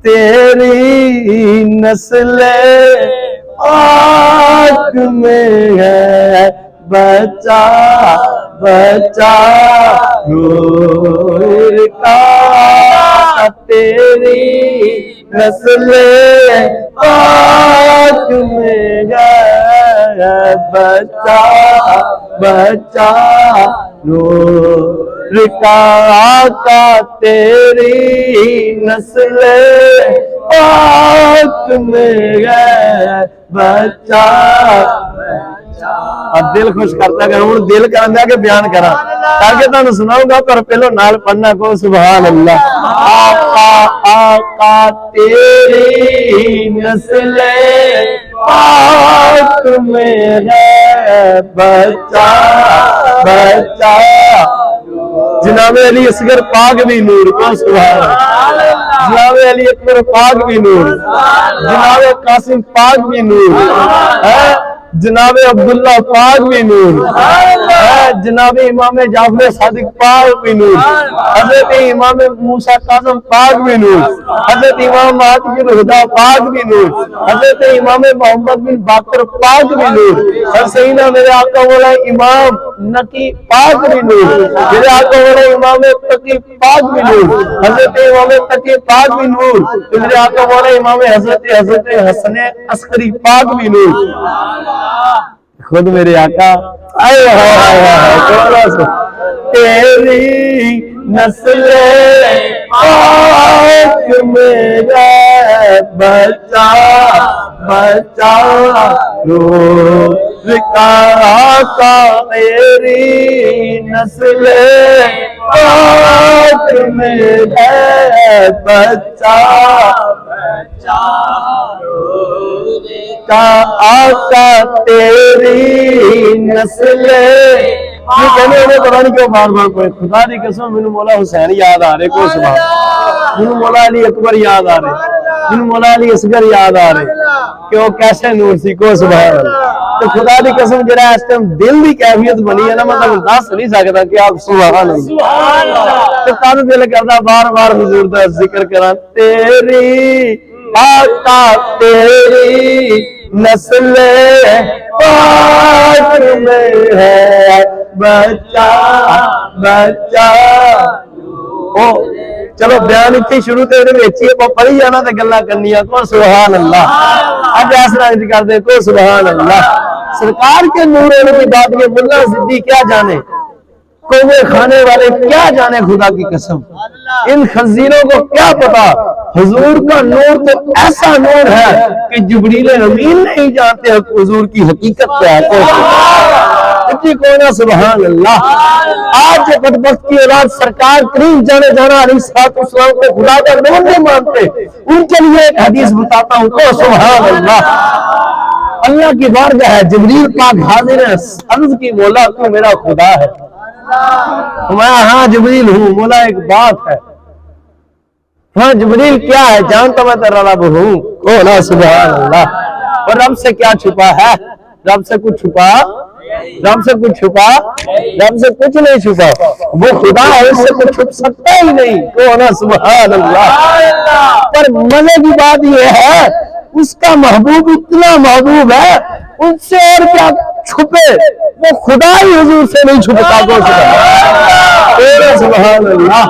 تیری نسل پاک میں ہے بچہ بچہ نور کا، تیری نسل پاک میں ہے بچہ بچہ نور کا، آقا تیری نسل پاک میں ہے بچہ۔ اب دل خوش کرتا کہ ہوں دل کرنا کہ بیان کرا تاکہ تمہیں سناؤں گا، پر پہلو نال پڑھنا کو سبحان اللہ۔ آقا آقا تیری نسل پاک میں ہے بچہ بچہ، جناب علی اصغر پاک بھی نور کو سبحان اللہ، جناب علی اکبر پاک بھی نور، جناب قاسم پاک بھی نور، جناب عبداللہ پاک بھی نور، جناب امام جعفر صادق پاک بھی نور، حضرت امام موسیٰ کاظم پاک بھی نور، حضرت امام مہدی بن ہدا پاک بھی نور، حضرت امام محمد بن باقر پاک بھی نور، حسینہ میرے آقا مولا امام نقی پاک بھی نور، میرے آقا مولا امام تقی پاک بھی نور، حضرت امام تقی پاک بھی نور، میرے آقا مولا امام حضرت حسن عسکری پاک بھی نور۔ خود میرے آقا تیری نسل پاک میں ہے بچہ بچہ نور کا، آقا تیری نسل پاک میں ہے بچہ بچہ کا، آقا تیری نسل۔ یہ کہنے انہیں پتہ نہیں کیوں بار بار کوئی، خدا دی قسم مینوں مولا حسین یاد آ رہے کو سبحان، مینوں مولا علی اکبر یاد آ رہے، مینوں مولا علی اصغر یاد آ رہے کہ وہ کیسے نور سی کو سبحان اللہ۔ تو خدا دی قسم جڑا اس ٹائم دل دی کیفیت بنی ہے نا، میں تمہیں دس نہیں سکتا کہ آپ سبحان اللہ، تو کل دل کردا بار بار حضور دا ذکر کراں، تیری آقا تیری نسل پاک میں ہے بچہ بچہ۔ چلو بیان اتنی شروع تے ویچیے پڑھی جانا تے گلا کرنی کو سبحان اللہ۔ اج اس رنگ کر دے کو سبحان اللہ۔ سرکار کے نور کی بات یہ ملا زدی کیا جانے، کوے کھانے والے کیا جانے، خدا کی قسم ان خنزیروں کو کیا پتا، حضور کا نور تو ایسا نور ہے کہ جبریل امین نہیں جانتے حضور کی حقیقت کیا ہے۔ اتنی کونا سبحان اللہ۔ آج بدبخت کی اولاد سرکار کریم جانے جانا علیہ السلام کو خدا کا نور نہیں مانتے، ان کے لیے ایک حدیث بتاتا ہوں تو سبحان اللہ۔ اللہ کی بارگاہ ہے، جبریل پاک حاضر ہے، عرض کی مولا تو میرا خدا ہے، میں ہاں جبریل ہوں، مولا ایک بات ہے، ہاں جبریل کیا ہے، جانتا میں تیرا رب ہوں، کونا سبحان اللہ۔ اور رب سے کیا چھپا ہے، رب سے کچھ چھپا، رب سے کچھ چھپا، رب سے کچھ نہیں چھپا، وہ خدا ہے، اس سے کچھ چھپ سکتا ہی نہیں، کونا سبحان اللہ۔ پر مزے کی بات یہ ہے اس کا محبوب اتنا محبوب ہے، ان سے اور کیا چھپے، وہ خدا ہی حضور سے نہیں چھپتا، کونا سبحان اللہ۔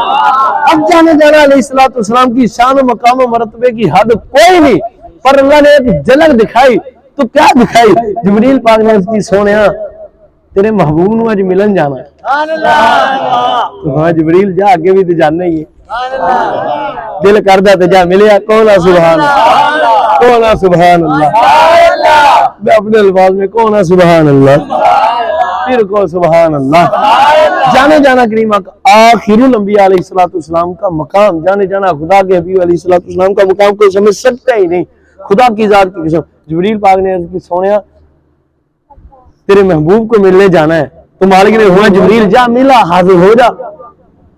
اب جانے جانا علیہ السلام کی شان و مقام و مرتبے کی حد کوئی نہیں، پر اللہ نے ایک جھلک دکھائی، تو کیا دکھائی، جبریل پاک نے اس کی سونیا تیرے محبوب نو اج ملن جانا ہے، تو ہاں جبریل جا آگے بھی تو جانا ہی ہے، دل کردہ تو جا ملیا، کونا سبحان اللہ، کونا سبحان اللہ۔ میں اپنے الفاظ میں کونا سبحان اللہ، پھر کو سبحان اللہ۔ جانے جانا کریم آخر الانبیاء علیہ السلام کا مقام، جانے جانا خدا کے حبیب علیہ السلام کا مقام کوئی سمجھ سکتا ہی نہیں، خدا کی ذات کی قسم۔ جبریل پاک نے عرض کی سونیا تیرے محبوب کو ملنے جانا ہے، تو مالک نے ہوا جبریل جا ملا حاضر ہو جا،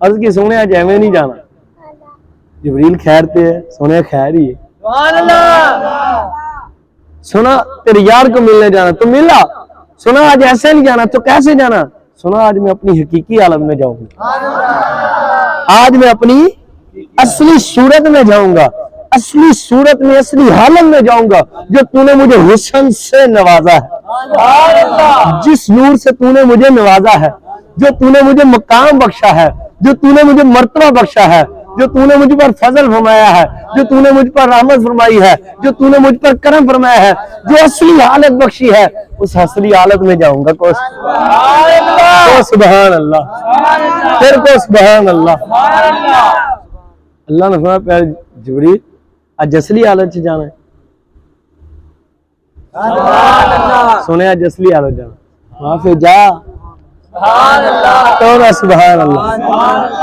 عرض کی سونیا جے میں نہیں جانا، جبریل خیر تے ہے، سونیا خیر ہی ہے، سنا تیرے یار کو ملنے جانا تو ملا، سنا آج ایسے نہیں جانا تو کیسے جانا، سنا آج میں اپنی حقیقی عالم میں جاؤں گا، آج میں اپنی اصلی صورت میں جاؤں گا، اصلی صورت میں اصلی حالت میں جاؤں گا جو تو نے مجھے حسن سے نوازا ہے، جس نور سے تو نے مجھے نوازا ہے، جو تو نے مجھے مقام بخشا ہے، جو تو نے مجھے مرتبہ بخشا ہے، جو تو نے مجھ پر فضل فرمایا ہے، جو تو نے مجھ پر رحمت فرمائی ہے، جو تو نے مجھ پر کرم فرمایا ہے، جو اصلی حالت بخشی ہے، اس اصلی حالت میں جاؤں گا۔ کو سبحان اللہ، پھر کو سبحان اللہ۔ اللہ نے فرمایا پہلے جبریل اج اصلی حالت چ جانا ہے، سنے اج اصلی حالت جانا، وہاں پھر جا تو سبحان اللہ۔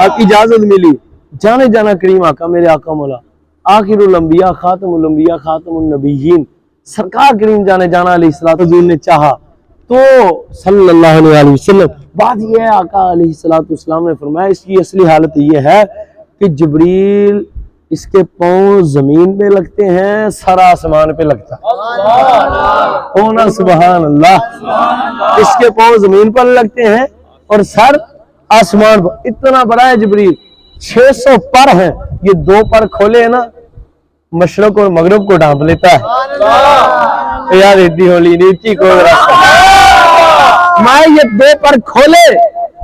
آپ کی اجازت ملی، جانے جانا کریم آقا میرے آقا مولا آخر الانبیاء خاتم الانبیاء خاتم النبیین سرکار کریم جانے جانا علیہ الصلوۃ والسلام نے چاہا تو صلی اللہ علیہ وسلم، بات یہ ہے آقا علیہ الصلوۃ والسلام نے فرمایا اس کی اصلی حالت یہ ہے کہ جبریل اس کے پاؤں زمین پہ لگتے ہیں، سر آسمان پہ لگتا ہے، ہونا سبحان اللہ، اس کے پاؤں زمین پر لگتے ہیں اور سر آسمان پر۔ اتنا بڑا ہے جبریل، 600 پر ہیں، یہ 2 پر کھولے ہیں نا مشرق اور مغرب کو ڈھانپ لیتا ہے، یار اتنی ہولی نیچی کو میں یہ 2 پر کھولے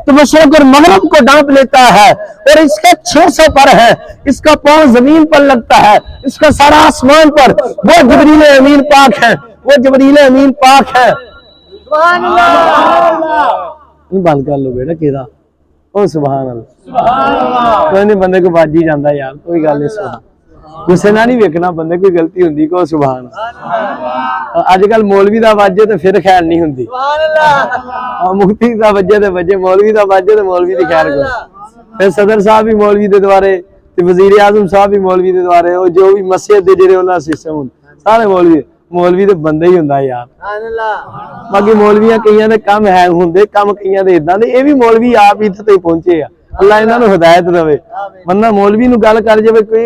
تو مشرق اور مغرب کو ڈھانپ لیتا ہے، اور اس کے 600 پر ہے، اس کا پاؤں زمین پر لگتا ہے، اس کا سارا آسمان پر، وہ جبریل امین پاک ہے، وہ جبریل امین پاک ہے۔ سبحان اللہ، بند کر لو بیٹا کہدا، او سبحان اللہ، کوئی نہیں بندے کو باجی جاندہ یار، کوئی گل نہیں، سبحان غصے نہ نہیں ویکھنا، بندے کوئی غلطی ہوندی کو سبحان اللہ۔ اج کل مولوی دا واجے تے پھر خیر نہیں ہوندی، مفتی دا وجے تے وجے، مولوی دا واجے تے مولوی دی خیر کوئی، پھر صدر صاحب بھی مولوی دے دوارے تے وزیر اعظم صاحب بھی مولوی دے دوارے، او جو بھی مسجد دے جڑے انہاں سسٹم ہوندے سارے مولوی تے بندے ہی ہوندا یار۔ باقی مولویاں کئیاں دے کم ہے ہوندے، کم کئیاں دے اداں دے، اے بھی مولوی آپ اتنے تے پہنچے آ، اللہ انہاں نوں ہدایت دے، ورنہ مولوی نوں گل کر جائے کوئی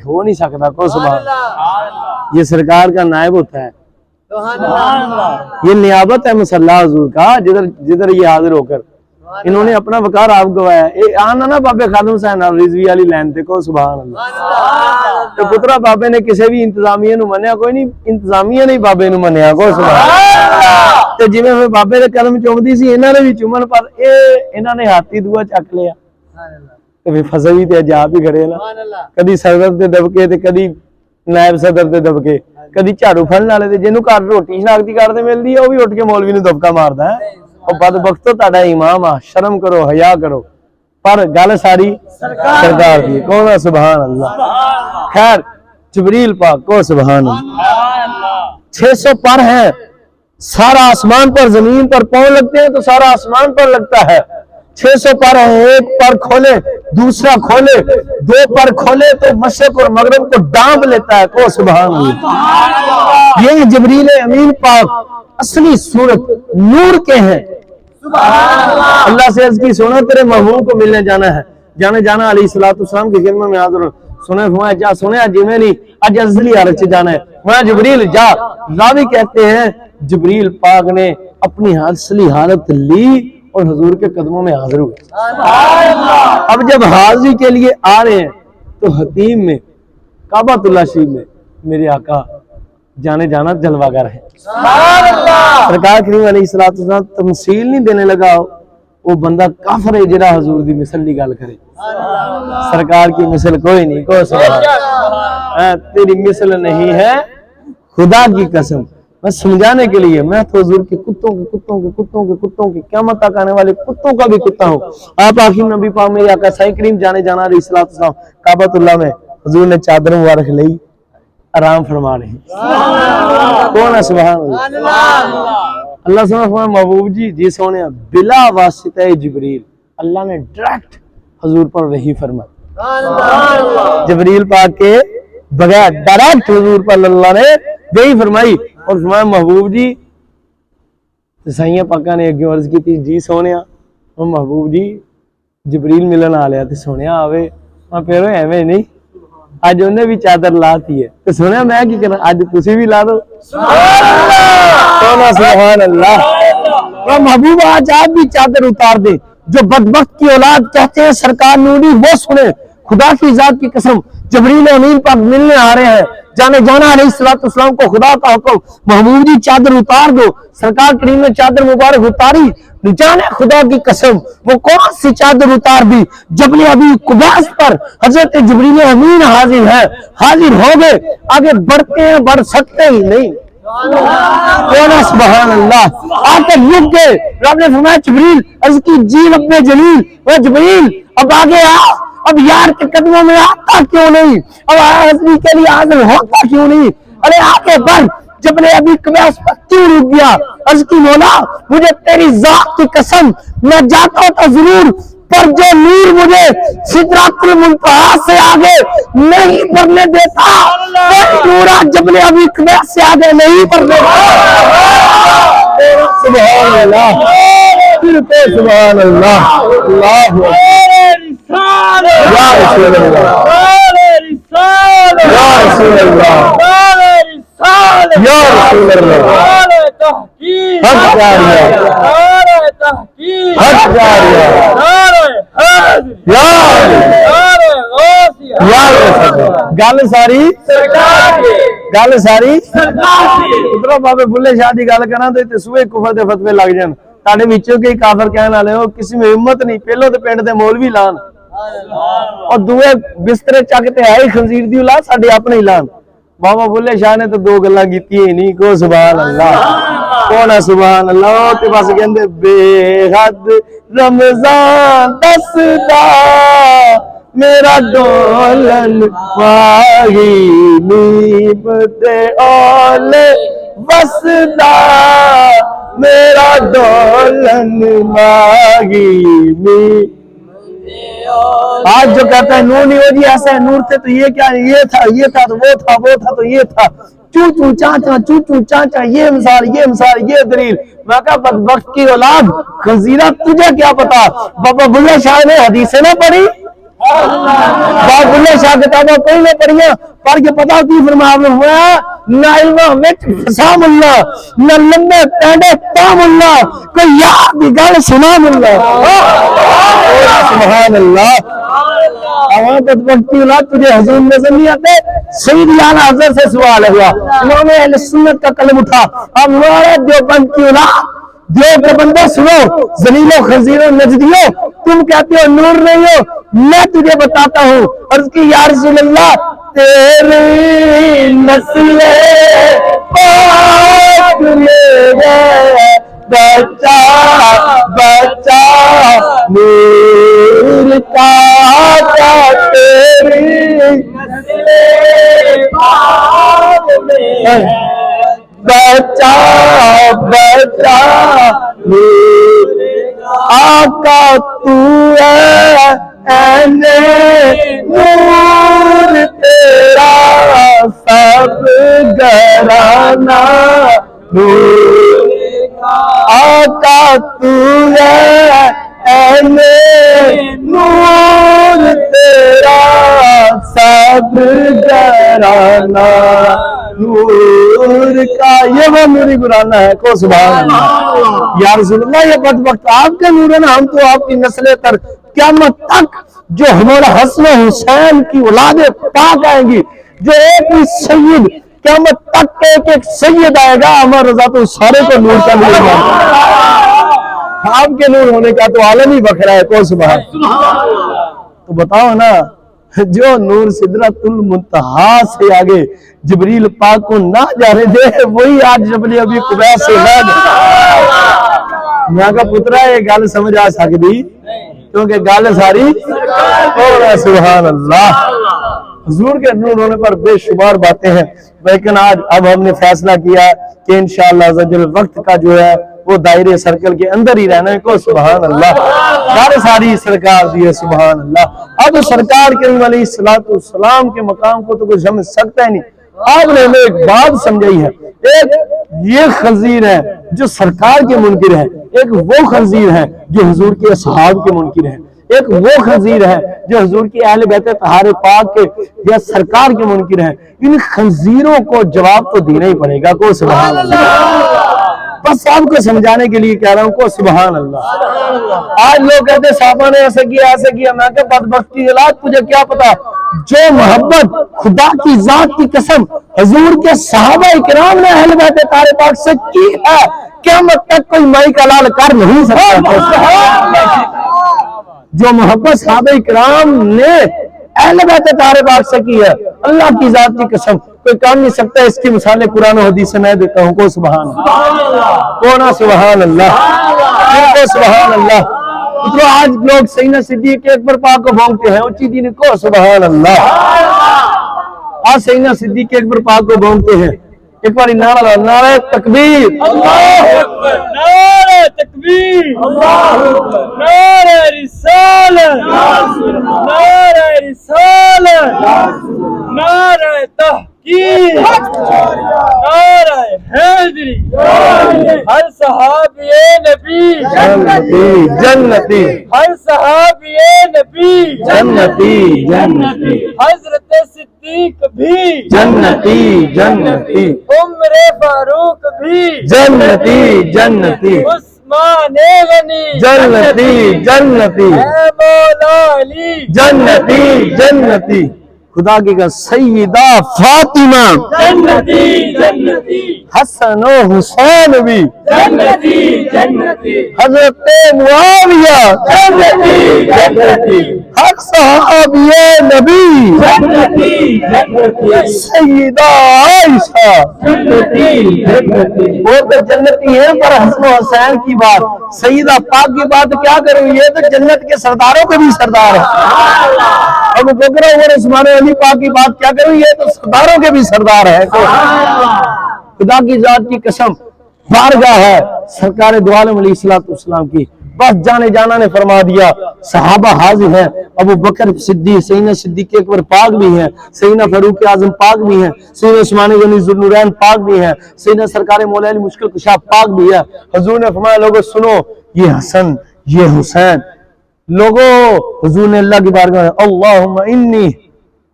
ہو نہیں سکتا کو سبحان اللہ۔ یہ سرکار کا نائب ہوتا ہے، یہ نیابت ہے مصلی حضور کا، جدھر یہ حاضر ہو کر انہوں نے اپنا وقار آپ گوایا۔ آنا نا بابے خادم حسین رضوی والی لین تے کو سبحان اللہ۔ تو پترا بابے نے کسی بھی انتظامیہ نو منیا کوئی نہیں، انتظامیہ نے بابے نو منیا کو سبحان اللہ۔ تو جویں میں بابے دے قدم چومدی سی انہاں نے بھی چومن، پر انہاں نے ہاتھی دعا چک لیا تو پھر فصل بھی تے عجاب ہی کھڑے نا، کدی صدر تے دبکے تے کدی نائب صدر تے دبکے، کدی جھاڑو پھڑن والے تے جنوں گھر روٹی شناختی کارڈ تے ملدی ہے وہ بھی اٹھ کے مولوی نوں دبکا ماردا ہے۔ او بدبختو تہاڈا امام آ، شرم کرو، حیا کرو، پر گل ساری سرکار دی، کون ہے سبحان اللہ۔ خیر جبریل پاک کو سبحان اللہ، 600 پر ہیں، سارا آسمان پر زمین پر پاؤں لگتے ہیں تو سارا آسمان پر لگتا ہے، 600 پر ہیں، ایک پر کھولے دوسرا کھولے، 2 پر کھولے تو مشرق اور مغرب کو ڈانپ لیتا ہے کو سبحان اللہ۔ یہ جبریل امین پاک اصلی صورت نور کے ہیں۔ اللہ سے عرض کی سونا تیرے محبوب کو ملنے جانا ہے، جانے جانا علیہ الصلوۃ والسلام کی خدمت میں حاضر ہوں، سنے فرمایا جا، سنے جی میں نہیں اج اصلی حالت سے جانا ہے، میں جبریل جا۔ راوی کہتے ہیں جبریل پاک نے اپنی اصلی حالت لی اور حضور کے قدموں میں حاضر ہوئے۔ اب جب حاضری کے لیے آ رہے ہیں تو حتیم میں کعبۃ اللہ شریف میں میرے آقا جانے جانا جلوہ گر ہے۔ سرکار کریم علیہ الصلوۃ والسلام تمثیل نہیں دینے لگا، وہ بندہ کافر ہے جڑا حضور دی مثل دی گل کرے، سرکار کی مثل کوئی نہیں کو سبحان، تیری مثل نہیں ہے خدا کی قسم۔ بس سمجھانے کے لیے میں تو حضور کے کتوں کے قیامت تک آنے والے کتوں کا بھی کتا ہوں۔ آپ آخر نبی پاک میرے آقا سائیں کریم جانے جانا علیہ الصلوۃ والسلام کعبۃ اللہ میں حضور نے چادر مبارک لئی آرام فرما رہے ہیں، کون ہے سبحان اللہ۔ اللہ سبحانہ فرمایا محبوب جی سونے بلا واسطہ جبریل اللہ نے ڈائریکٹ حضور پر وحی فرمائی، جبریل پاک کے بغیر ڈائریکٹ حضور پر اللہ نے وحی فرمائی اور فرمایا محبوب جی، سائیاں پاکاں نے اگے عرض کی تھی جی سونیا اور محبوب جی جبریل ملن آ لیا تے سونیا آوے، میں پھر ایویں نہیں اج انہیں بھی چادر لاتی ہے تو سنیا میں کی کرنا، اج تسی بھی لا دو سبحان اللہ۔ محبوب آج آپ بھی چادر اتار دیں، جو بدبخت کی اولاد کہتے ہیں سرکار نوری وہ سنے، خدا کی ذات کی قسم جبریل امین پر ملنے آ رہے ہیں، جانے جانا علیہ السلام کو خدا کا حکم، محمود جی چادر اتار دو، سرکار کریم نے چادر مبارک اتاری، جانے خدا کی قسم وہ کون سی چادر اتار دی، جبل ابی قبیس پر حضرت جبریل امین حاضر ہے، حاضر ہو گئے، آگے بڑھتے ہیں، بڑھ سکتے ہی نہیں، کہنا سبحان اللہ، آ کر رک گئے، رب نے فرمایا جبریل عرض کی جی رب جلیل، وہ جبریل اب آگے آ، اب یار کے قدموں میں آتا کیوں نہیں، اب حضری کے لیے حاضر ہوتا کیوں نہیں، ارے آگے بڑھ، جب نے ابھی قبیس پر کیوں رک گیا، عرض کی مولا مجھے تیری ذات کی قسم میں جاتا ہوتا ضرور، پر جو نور مجھے سدرۃ المنتہا سے آگے نہیں بڑھنے دیتا، کوئی نورا جبل ابی قبیس سے آگے نہیں بڑھنے دیتا۔ سبحان اللہ، پھر پہ سبحان اللہ، اللہ یا رسول اللہ، یا رسول اللہ، یا رسول اللہ، حق جاریہ، حق جاریہ، گل ساری گل ساری ادھر بابے بلے شاہ کی گل کرا تو سوئے کفر دے فتوے لگ جان، تاڑے وچوں کئی کافر کہنے والے ہو، کسی میں ہمت نہیں، پہلو تے پنڈ دے مولوی لان اور دوے بسترے چکتے ہے ہی خنزیر دی اولاد ساڈے اپنے ہی لان۔ بابا بلے شاہ نے تو دو گلاں کیتی ہی نہیں، کو سبحان اللہ، کونا سبحان اللہ، تے بس کہندے بے حد رمضان دسدا میرا ڈولن ماہی نیب تے اولے وسدا میرا ڈولن ماہی نیب۔ آج جو کہتا ہے نور نہیں ہو جی ایسا ہے، نور تھے تو یہ کیا، یہ تھا، یہ تھا تو وہ تھا، وہ تھا تو یہ تھا، چوچو چاچا چوچو چاچا، یہ مثال یہ دلیل۔ میں کہا بدبخت کی اولاد خنزیرہ تجھے کیا پتا، بابا بلے شاہ نے حدیثیں نہ پڑھی، بابا بلے شاہ کتابیں کوئی نہ پڑھیاں، پڑھ کے پتا کی فرمایا نے ہوا، نہ علمہ وچ فسام اللہ، نہ لمبے پینڈے تام اللہ، کوئی یاد دی گل سنام اللہ۔ سبحان اللہ، آوان بدبختی اولاد تجھے حضور نظر نہیں آتے۔ سید اعلیٰ حضرت سے سوال ہوا، امام اہل سنت کا قلم اٹھا، اب ہمارے دیوبند کی اولاد دیو کے بندے سنو، ذلیلو خنزیرو نجدیو، تم کہتے ہو نور نہیں ہو، میں تجھے بتاتا ہوں، عرض کی یا رسول اللہ تیری نسل پاک میرے بچہ بچہ نور کا تیری نسل پاک میرے بچہ بچہ نور آقا تو ہے این نور تیرا سب گھرانہ نور آقا تو ہے این نور تیرا سب گھرانہ نور کا، یہ وہ نوری گرانا ہے، کو سبحان اللہ۔ یا رسول اللہ یہ بدبخت آپ کا نور ہے نا، ہم تو آپ کی نسل تر قیامت تک جو ہمارا حسن حسین کی اولادیں پاک آئیں گی، جو ایک ہی سید قیامت تک ایک ایک سید آئے گا، ہمارا رضا تو سارے کو نور کا نور مانتا، آپ کے نور ہونے کا تو عالم ہی بکھرا ہے، کو سبحان۔ تو بتاؤ نا، جو نور سدرۃ المنتہا سے آگے جبریل پاک کو نہ جا رہے تھے، وہی آج جبل ابی قبیس سے نہ جا۔ میں کہا پترا یہ گل سمجھ آ سکتی، کیونکہ گل ساری اور سبحان اللہ، حضور کے نور ہونے پر بے شمار باتیں ہیں، لیکن آج اب ہم نے فیصلہ کیا کہ انشاءاللہ عزوجل وقت کا جو ہے وہ دائرے سرکل کے اندر ہی رہنا ہے، کو سبحان اللہ، ساری سرکار دی ہے، سبحان اللہ۔ اب سرکار کریم علیہ السلام کے مقام کو تو کوئی سمجھ سکتا ہی نہیں۔ آپ نے ہمیں ایک بات سمجھائی ہے، ایک یہ خنزیر ہے جو سرکار کے منکر ہے، ایک وہ خنزیر ہے جو حضور کے اصحاب کے منکر ہے، ایک وہ خنزیر ہے جو حضور کی اہل بیت طہار پاک کے یا سرکار کے منکر ہے۔ ان خنزیروں کو جواب تو دینا ہی پڑے گا، کو سبحان اللہ۔ بس آپ کو سمجھانے کے لیے کہہ رہا ہوں، کو سبحان اللہ۔ آج لوگ کہتے ہیں صحابہ نے ایسے کیا، میں کہ بدبختی اولاد تجھے کیا پتا، جو محبت خدا کی ذات کی قسم حضور کے صحابہ اکرام نے اہل بیت طاہر پاک سے کی ہے، قیامت تک کوئی مائی کا لال کر نہیں سکتا۔ جو محبت صحابہ اکرام نے اہل بیت طاہر پاک سے کی ہے، اللہ کی ذات کی قسم کوئی کام نہیں سکتا۔ اس کی مثالیں قرآن و حدیث سے میں دیتا ہوں۔ کو سبحان اللہ، کونا سبحان اللہ، کو سبحان اللہ۔ تو آج لوگ سیدنا صدیق اکبر پاک کو بھونکتے ہیں، اونچی دین کو سبحان اللہ۔ آج سیدنا صدیق اکبر پاک کو بھونکتے ہیں۔ ایک بار نعرہ نعرہ تکبیر، اللہ اکبر، نعرہ تکبیر، اللہ اکبر، نعرہ رسالت، نعرہ رسالت، نعرہ تحقیق، نعرہ حیدری، ہر صحابی نبی جنتی جنتی، ہر صحابی نبی جنتی جنتی، حضرت صدیق بھی جنتی جنتی، عمر فاروق بھی جنتی جنتی، عثمان غنی جنتی جنتی، اے مولا علی جنتی جنتی۔ خدا کی قسم سیدہ فاطمہ، جنتی جنتی حسن و حسین بھی، جنتی جنتی حضرت معاویہ، جنتی جنتی حق صحابی نبی، جنتی جنتی سیدہ عائشہ، جنتی جنتی وہ تو جنتی ہیں، پر حسن و حسین کی بات، سیدہ پاک کی بات کیا کروں، یہ تو جنت کے سرداروں کے بھی سردار ہیں۔ ابو بکر عمر عثمان علی پاک کی بات کیا کروں، یہ تو سرداروں کے بھی سردار ہیں۔ خدا کی ذات کی قسم بارگاہ ہے سرکار دو عالم علیہ السلام کی، بس جانے جانا نے فرما دیا، صحابہ حاضر ہیں، ابو بکر صدیق، سیدنا صدیق اکبر پاک بھی ہیں، سیدنا فاروق اعظم پاک بھی ہیں، سیدنا عثمان غنی ذوالنورین پاک بھی ہیں، سیدنا سرکار مولا علی مشکل کشا پاک بھی ہے۔ حضور نے فرمایا لوگوں سنو، یہ حسن یہ حسین، لوگوں حضور نے اللہ کی بارگاہ میں اللہم انی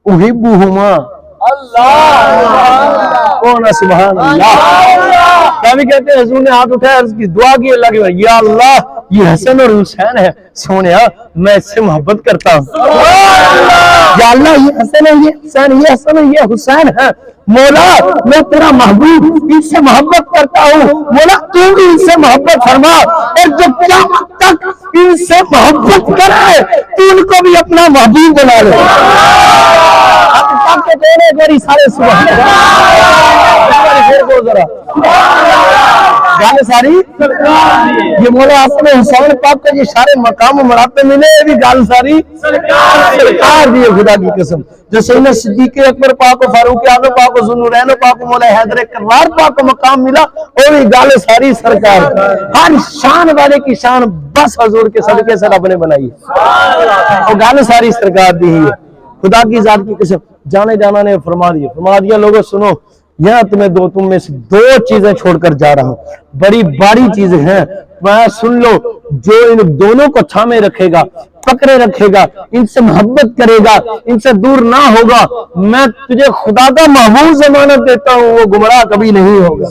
احبہما، اللہ کون ہے سبحان اللہ۔ کیا بھی کہتے ہیں، حضور نے ہاتھ اٹھایا، عرض کی دعا کی اللہ کی بارگاہ، یا اللہ یہ حسن اور حسین ہے، سونیا میں اس سے محبت کرتا ہوں۔ یا اللہ یہ حسن ہے یہ حسین، یہ حسن ہے یہ حسین ہے، مولا میں تیرا محبوب ان سے محبت کرتا ہوں، مولا تو بھی ان سے محبت فرما، اور جو قیامت تک ان سے محبت کرے تو ان کو بھی اپنا محبوب بنا لے۔ کے دینے گوری سارے سبحان اللہ، گال ساری یہ مولا حسن حسین پاک کا یہ سارے مقام و مراتب ملے، یہ بھی گال ساری سرکار دی خدا کی قسم۔ جو سیدنا صدیق اکبر پاک و فاروق اعظم پاک و ذوالنورین پاک و مولا حیدر کرار پاک کو مقام ملا، اور بھی گال ساری سرکار، ہر شان والے کی شان بس حضور کے صدقے سے رب نے بنائی ہے، اور گال ساری سرکار دی ہے خدا کی ذات کی قسم۔ جانے جانا نے فرما دیا لوگوں سنو، یہاں تم میں سے دو چیزیں چھوڑ کر جا رہا ہوں، بڑی باری چیزیں ہیں، میں سن لو، جو ان دونوں کو تھامے رکھے گا، پکڑے رکھے گا، ان سے محبت کرے گا، ان سے دور نہ ہوگا، میں تجھے خدا کا محفوظ ضمانت دیتا ہوں وہ گمراہ کبھی نہیں ہوگا۔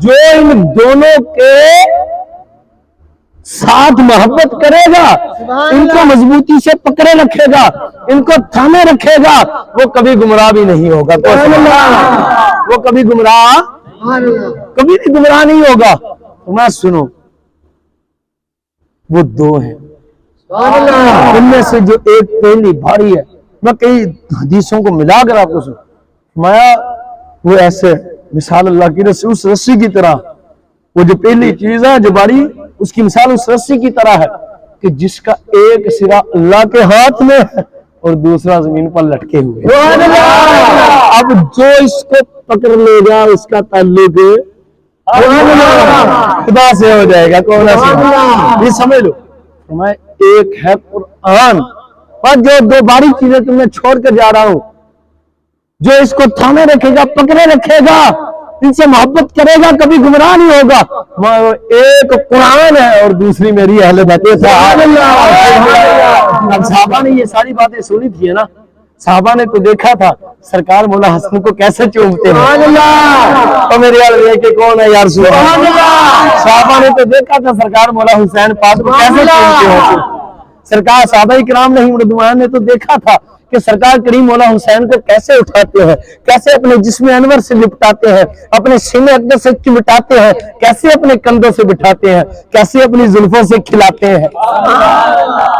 جو ان دونوں کے ساتھ محبت کرے گا، ان کو مضبوطی سے پکڑے رکھے گا، ان کو تھامے رکھے گا، وہ کبھی گمراہ بھی نہیں ہوگا، وہ کبھی گمراہ نہیں ہوگا۔ میں سنو، وہ دو ہیں، ان میں سے جو ایک پہلی بھاری ہے، میں کئی حدیثوں کو ملا کر آپ کو فرمایا، وہ ایسے مثال اللہ کی رسی، اس رسی کی طرح، وہ جو پہلی چیز ہے جو باری، اس کی مثال اس رسی کی طرح ہے کہ جس کا ایک سرا اللہ کے ہاتھ میں ہے اور دوسرا زمین پر لٹکے ہوئے۔ اب جو اس کو پکڑ لے گا اس کا تعلق خدا سے ہو جائے گا، کون ہے یہ سمجھ لو۔ ایک ہے قرآن، اور جو دو باری چیزیں تم میں چھوڑ کر جا رہا ہوں، جو اس کو تھامے رکھے گا، پکڑے رکھے گا، ان سے محبت کرے گا، کبھی گمراہ نہیں ہوگا۔ ایک قرآن ہے اور دوسری میری اہل بیت۔ اب صحابہ نے یہ ساری باتیں سنی تھی نا، صحابہ نے تو دیکھا تھا سرکار مولا حسن کو کیسے چومتے ہیں، تو میرے یار کہ کون ہے یار رسول اللہ، صحابہ نے تو دیکھا تھا سرکار مولا حسین پاک کو کیسے چومتے ہیں، سرکار صحابہ کرام نے رضوان نے تو دیکھا تھا کہ سرکار کریم مولا حسین کو کیسے اٹھاتے ہیں، کیسے اپنے جسم انور سے لپٹاتے ہیں، اپنے سینے اقدس سے چمٹاتے ہیں، کیسے اپنے کندھوں سے بٹھاتے ہیں، کیسے اپنی زلفوں سے کھلاتے ہیں۔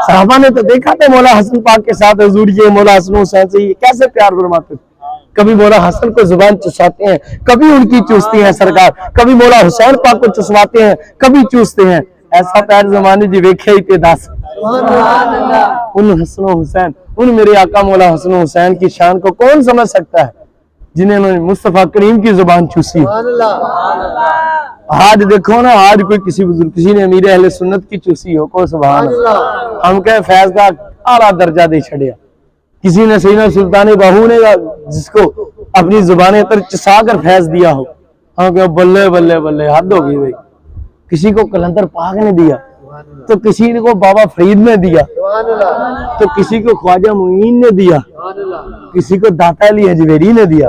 صحابہ نے تو دیکھا تھا مولا حسن پاک کے ساتھ حضور یہ مولا حسن حسین سے یہ کیسے پیار فرماتے تھے۔ کبھی مولا حسن کو زبان چساتے ہیں، کبھی ان کی چوستی ہیں سرکار، کبھی مولا حسین پاک کو چسواتے ہیں، کبھی چوستے ہیں۔ ایسا پیر زمانے جی ویکھے ہی تے دس ان حسن و حسین، ان میرے آقا مولا حسن و حسین کی شان کو کون سمجھ سکتا ہے جنہیں انہوں نے مصطفیٰ کریم کی زبان چوسی ہے۔ آج دیکھو نا، آج کوئی کسی بزرگ کسی نے امیر اہل سنت کی چوسی ہو کو سبحان اللہ، ہم کہیں فیض کا اعلیٰ درجہ دے چھڑیا۔ کسی نے سیدنا سلطان باہو نے جس کو اپنی زبانیں تر چسا کر فیض دیا ہو، ہم کہیں بلے بلے بلے، حد ہو گئی بھائی۔ کسی کو قلندر پاک نے دیا تو کسی کو بابا فرید نے دیا تو کسی کو خواجہ معین نے دیا، کسی کو داتا علی اجویری نے دیا،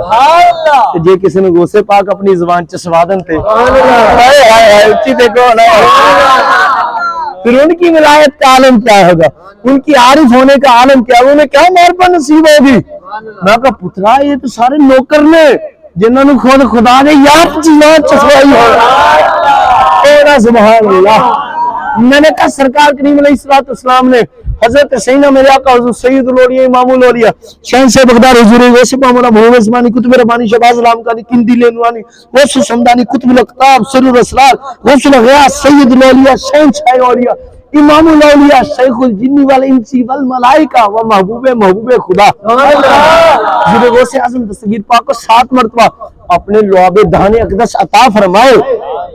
تو جے کسی نے غوث پاک اپنی زبان چسوادن تھے۔ اچھی دیکھو نا، پھر ان کی ولایت کا عالم کیا ہوگا، ان کی عارف ہونے کا عالم کیا ہوگا، انہیں کیا معرفت نصیب ہوگی۔ میں کہا پترا یہ تو سارے نوکر نے جنہوں نے خود خدا نے یاد چیزاں چسوائی ہو۔ سبحان اللہ۔ میں نے کہا سرکار کریم علیہ السلام نے حضرت سیدنا میرے آقا حضور سید الاولیاء امام الاولیاء شہنشاہ بغداد حضور غوث پاک مولا محمد عثمانی قطب ربانی شہباز العلمکانی قندی لینوانی غوث سمدانی قطب الاقطاب سر الاسرار غوث الغیاث سید الاولیاء شہنشاہ الاولیاء امام الاولیاء شیخ الجن والانسی والملائکہ و محبوب خدا حضور غوث اعظم دستگیر پاک کو 7 مرتبہ اپنے لعاب دہان اقدس عطا فرمائے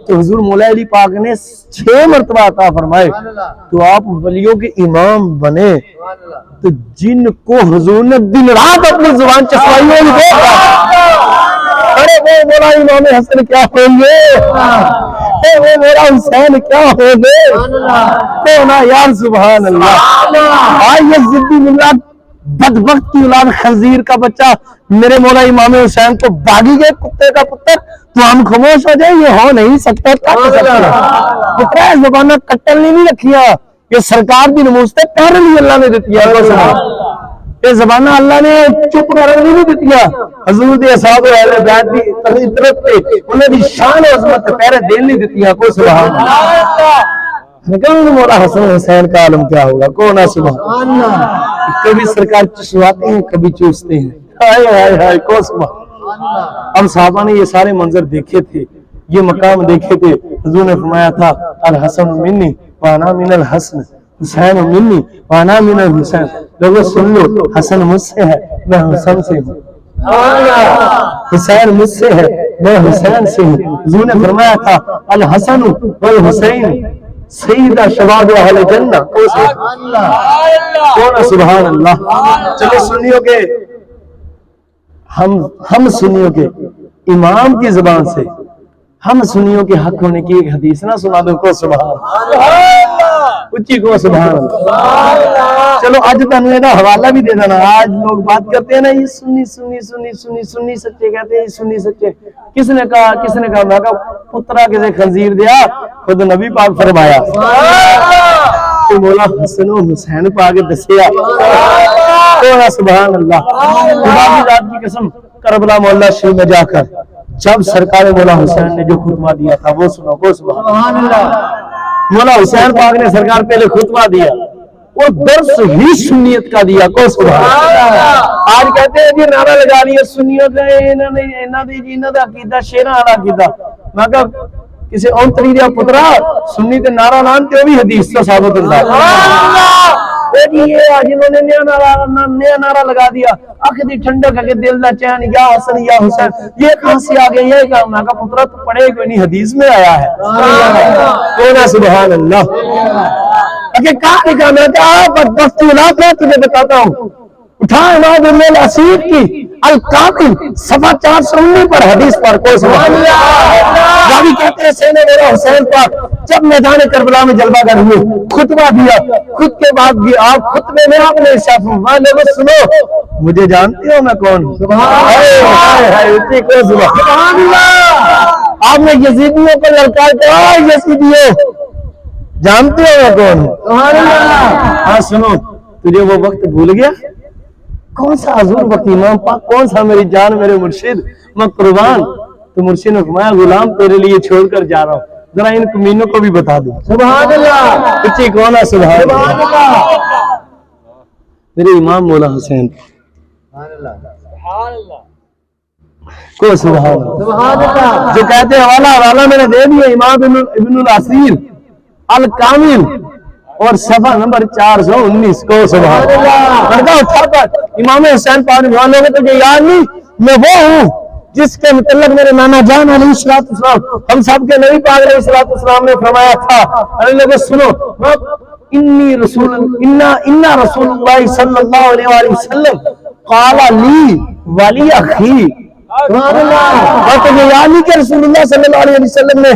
تو حضور مولا علی پاک نے 6 مرتبہ عطا فرمائے تو آپ ولیوں کے امام بنے، تو جن کو حضور نے دن رات اپنی زبان چسوائی ہوئی ارے وہ مولا امام حسن کیا ہوں گے، وہ میرا حسین کیا ہوں گے، تو نا یار سبحان اللہ۔ آئیے ضدی ملت بدبخت کی اولاد خنزیر کا بچہ میرے مولا امام حسین کو باغی گئے کتے کا پتر، تو ہم خاموش ہو جائیں، یہ ہو نہیں سکتا، پترا زبانہ کٹل نہیں رکھیا، یہ سرکار بھی نموزتے پہرے لی اللہ نے دیتی ہے، یہ زبانہ اللہ نے چپ کرنے نہیں دیتی ہے، حضور دے اصحاب اہل بیت دی اطرت تے انہیں دی شان و عظمت پہرے دین نہیں دیتی ہے، کوئی سبحان اللہ۔ لیکن مولا حسن حسین کا عالم کیا ہوگا، کون ہے سبحان اللہ۔ کبھی سرکار چسواتے ہیں کبھی چوستے ہیں، ہائے ہائے ہائے کو سبحان اللہ۔ اب صحابہ نے یہ سارے منظر دیکھے تھے، یہ مقام دیکھے تھے، حضور نے فرمایا تھا الحسن منی وانا من الحسن، حسین منی وانا من الحسین، لوگوں سن لو حسن مجھ سے ہے میں حسن سے ہوں، حسین مجھ سے ہے میں حسین سے ہوں۔ حضور نے فرمایا تھا الحسن والحسین سیدہ شباب اہل جنہ، کون سبحان اللہ۔ چلو سنیو کے ہم سنیو کے امام کی زبان سے ہم سنیوں کے حق ہونے کی ایک حدیث نہ سنا دو کو سبحان اللہ، اچھی کو سبحان اللہ۔ چلو آج تنوے نا حوالہ بھی دے دینا، آج لوگ بات کرتے ہیں نا یہ سنی سنی سنی سنی سنی سچے کہتے ہیں، سنی سچے کس نے کہا میں کہا پترا کسے خنزیر دیا، خود نبی پاک فرمایا کہ مولا حسن و حسین پاک دسیا، سبحان اللہ۔ خدا کی ذات کی قسم کربلا مولا شریف میں جا کر جب سرکار مولا حسین نے جو خطبہ دیا تھا وہ سنو کو سبحان اللہ۔ مولا حسین پاک نے سرکار پہلے خطبہ دیا، وہ درس ہی سنیت کا دیا کو سبحان اللہ۔ آج کہتے ہیں جی نعرہ لگا لیا سنیت ہے، انہوں نے عقیدہ شیرہ والا عقیدہ، میں کہا کسی اور طریقہ پترا سنی تے نعرہ لانتے ہو بھی حدیث کا ثابت ہوتا ہے۔ یہ جنہوں نے نیا نعرہ لگا دیا آخری ٹھنڈک ہے کہ دل نہ چین یا حسن یا حسین، یہ کہاں سے آگئے، یہ کہاں میں کہا پترا تو پڑھے کوئی نہیں، حدیث میں آیا ہے، کون سبحان اللہ۔ اگر کہاں لکھا میں کہا بدبختی اولاد میں تجھے بتاتا ہوں، اٹھا امام ابن الاسیر کی القاتل صفحہ 419 پر حدیث پر کو سبحان اللہ۔ راوی کہتے ہیں سیدنا میرا حسین پاک جب میدان کربلا میں جلوہ گر ہوئے خطبہ دیا، خود کے بعد بھی آپ خطبے میں آپ نے ارشاد فرمایا لوگوں سنو مجھے جانتے ہو میں کون ہوں، سبحان اللہ۔ آپ نے یزیدیوں کو للکار کہا یزیدیوں جانتے ہو وہ کون ہے؟ ہاں سنو، تجھے وہ وقت بھول گیا؟ کون سا حضور وقت امام پاک، کون سا میری جان میرے مرشد، میں قربان۔ تو مرشد نے فرمایا غلام تیرے لیے چھوڑ کر جا رہا ہوں، ذرا ان کمینوں کو بھی بتا دو۔ سبحان اللہ، بچے کون ہے؟ سبحان اللہ۔ میرے امام مولا حسین کو سبحان اللہ، جو کہتے ہیں حوالہ میں نے دے دیا امام ابن الاسیر الکامل اور صفحہ نمبر 419 کو سبحان اللہ۔ پردہ اٹھا کر امام حسین پاک نوان لوگے تو یہ یاد نہیں، میں وہ ہوں جس کے متعلق میرے نانا جان علیہ السلام، ہم سب کے نبی پاک علیہ السلام نے فرمایا تھا، ارے لوگوں سنو، انا رسول اللہ صلی اللہ علیہ وسلم قال لی ولی اخی، اور تو یہ یاد نہیں کہ رسول اللہ صلی اللہ علیہ وسلم نے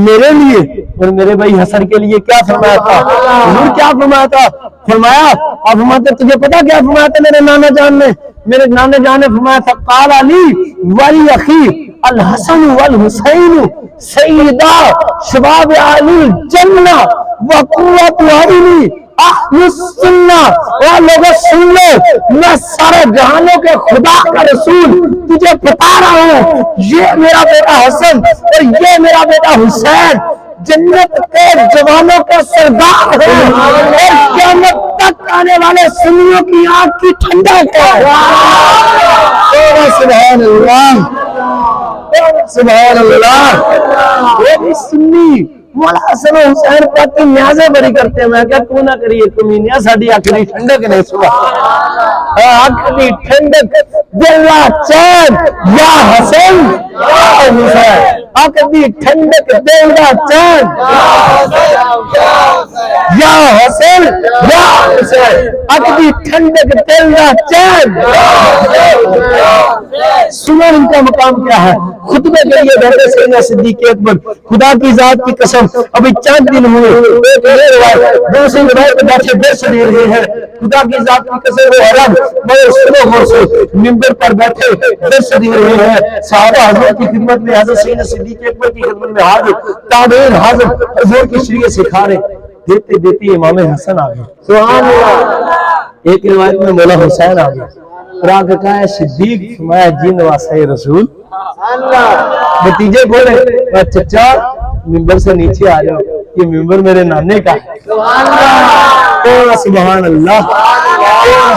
میرے لیے اور میرے بھائی حسن کے لیے کیا فرمایا تھا؟ حضور کیا فرمایا تھا؟ فرمایا، آپ فرماتے تجھے پتا کیا فرمایا تھا میرے نانا جان نے؟ میرے نانا جان نے فرمایا تھا قال علی ولی اخی الحسن والحسین سیدہ شباب اہل الجنہ وقوت عینی اہل السنہ۔ اور لوگوں سن لو، میں سارے جہانوں کے خدا کا رسول تجھے بتا رہا ہوں، یہ میرا بیٹا حسن اور یہ میرا بیٹا حسین جنت کے جوانوں کا سردار ہے اور قیامت تک آنے والے سنیوں کی آنکھ کی ٹھنڈک ہے۔ سبحان اللہ، سبحان اللہ۔ وہ بھی سنی مولا حسن و حسین پاک کی نیازیں بڑی کرتے ہیں، میں کیا تو نہ کریے کمینیا ساڑی آنکھ دی ٹھنڈک نہیں سبحان، آنکھ دی ٹھنڈک دل دا چین یا حسن یا حسین، آنکھ دی ٹھنڈک دل دا چین یا حسن یا حسین، آنکھ دی ٹھنڈک دل دا چین۔ سنو ان کا مقام کیا ہے، خطبے کے لیے بیٹھے سیدنا صدیق اکبر، خدا کی ذات کی قسم ابھی چند دن ہوئے، ایک یہ روایت دوسری روایت بیٹھے درس دے رہے ہیں، خدا کی ذات کی قسم وہ عرب بڑے سلو ہو سے منبر پر بیٹھے درس دے رہے ہیں، صحابہ حضور کی خدمت میں، حضرت سیدنا صدیق اکبر کی خدمت میں حاضر، تابعین حاضر، حضور کی شریعت سکھا رہے، دیتے دیتے امام حسن آگئے، سبحان اللہ۔ ایک روایت میں مولا حسین آگئے، اور آگے کہا ہے صدیق، فرمایا جی نواسے رسول، نتیجے بولے چچا ممبر سے نیچے آ جاؤ، یہ ممبر میرے نانے کا ہے۔ سبحان اللہ،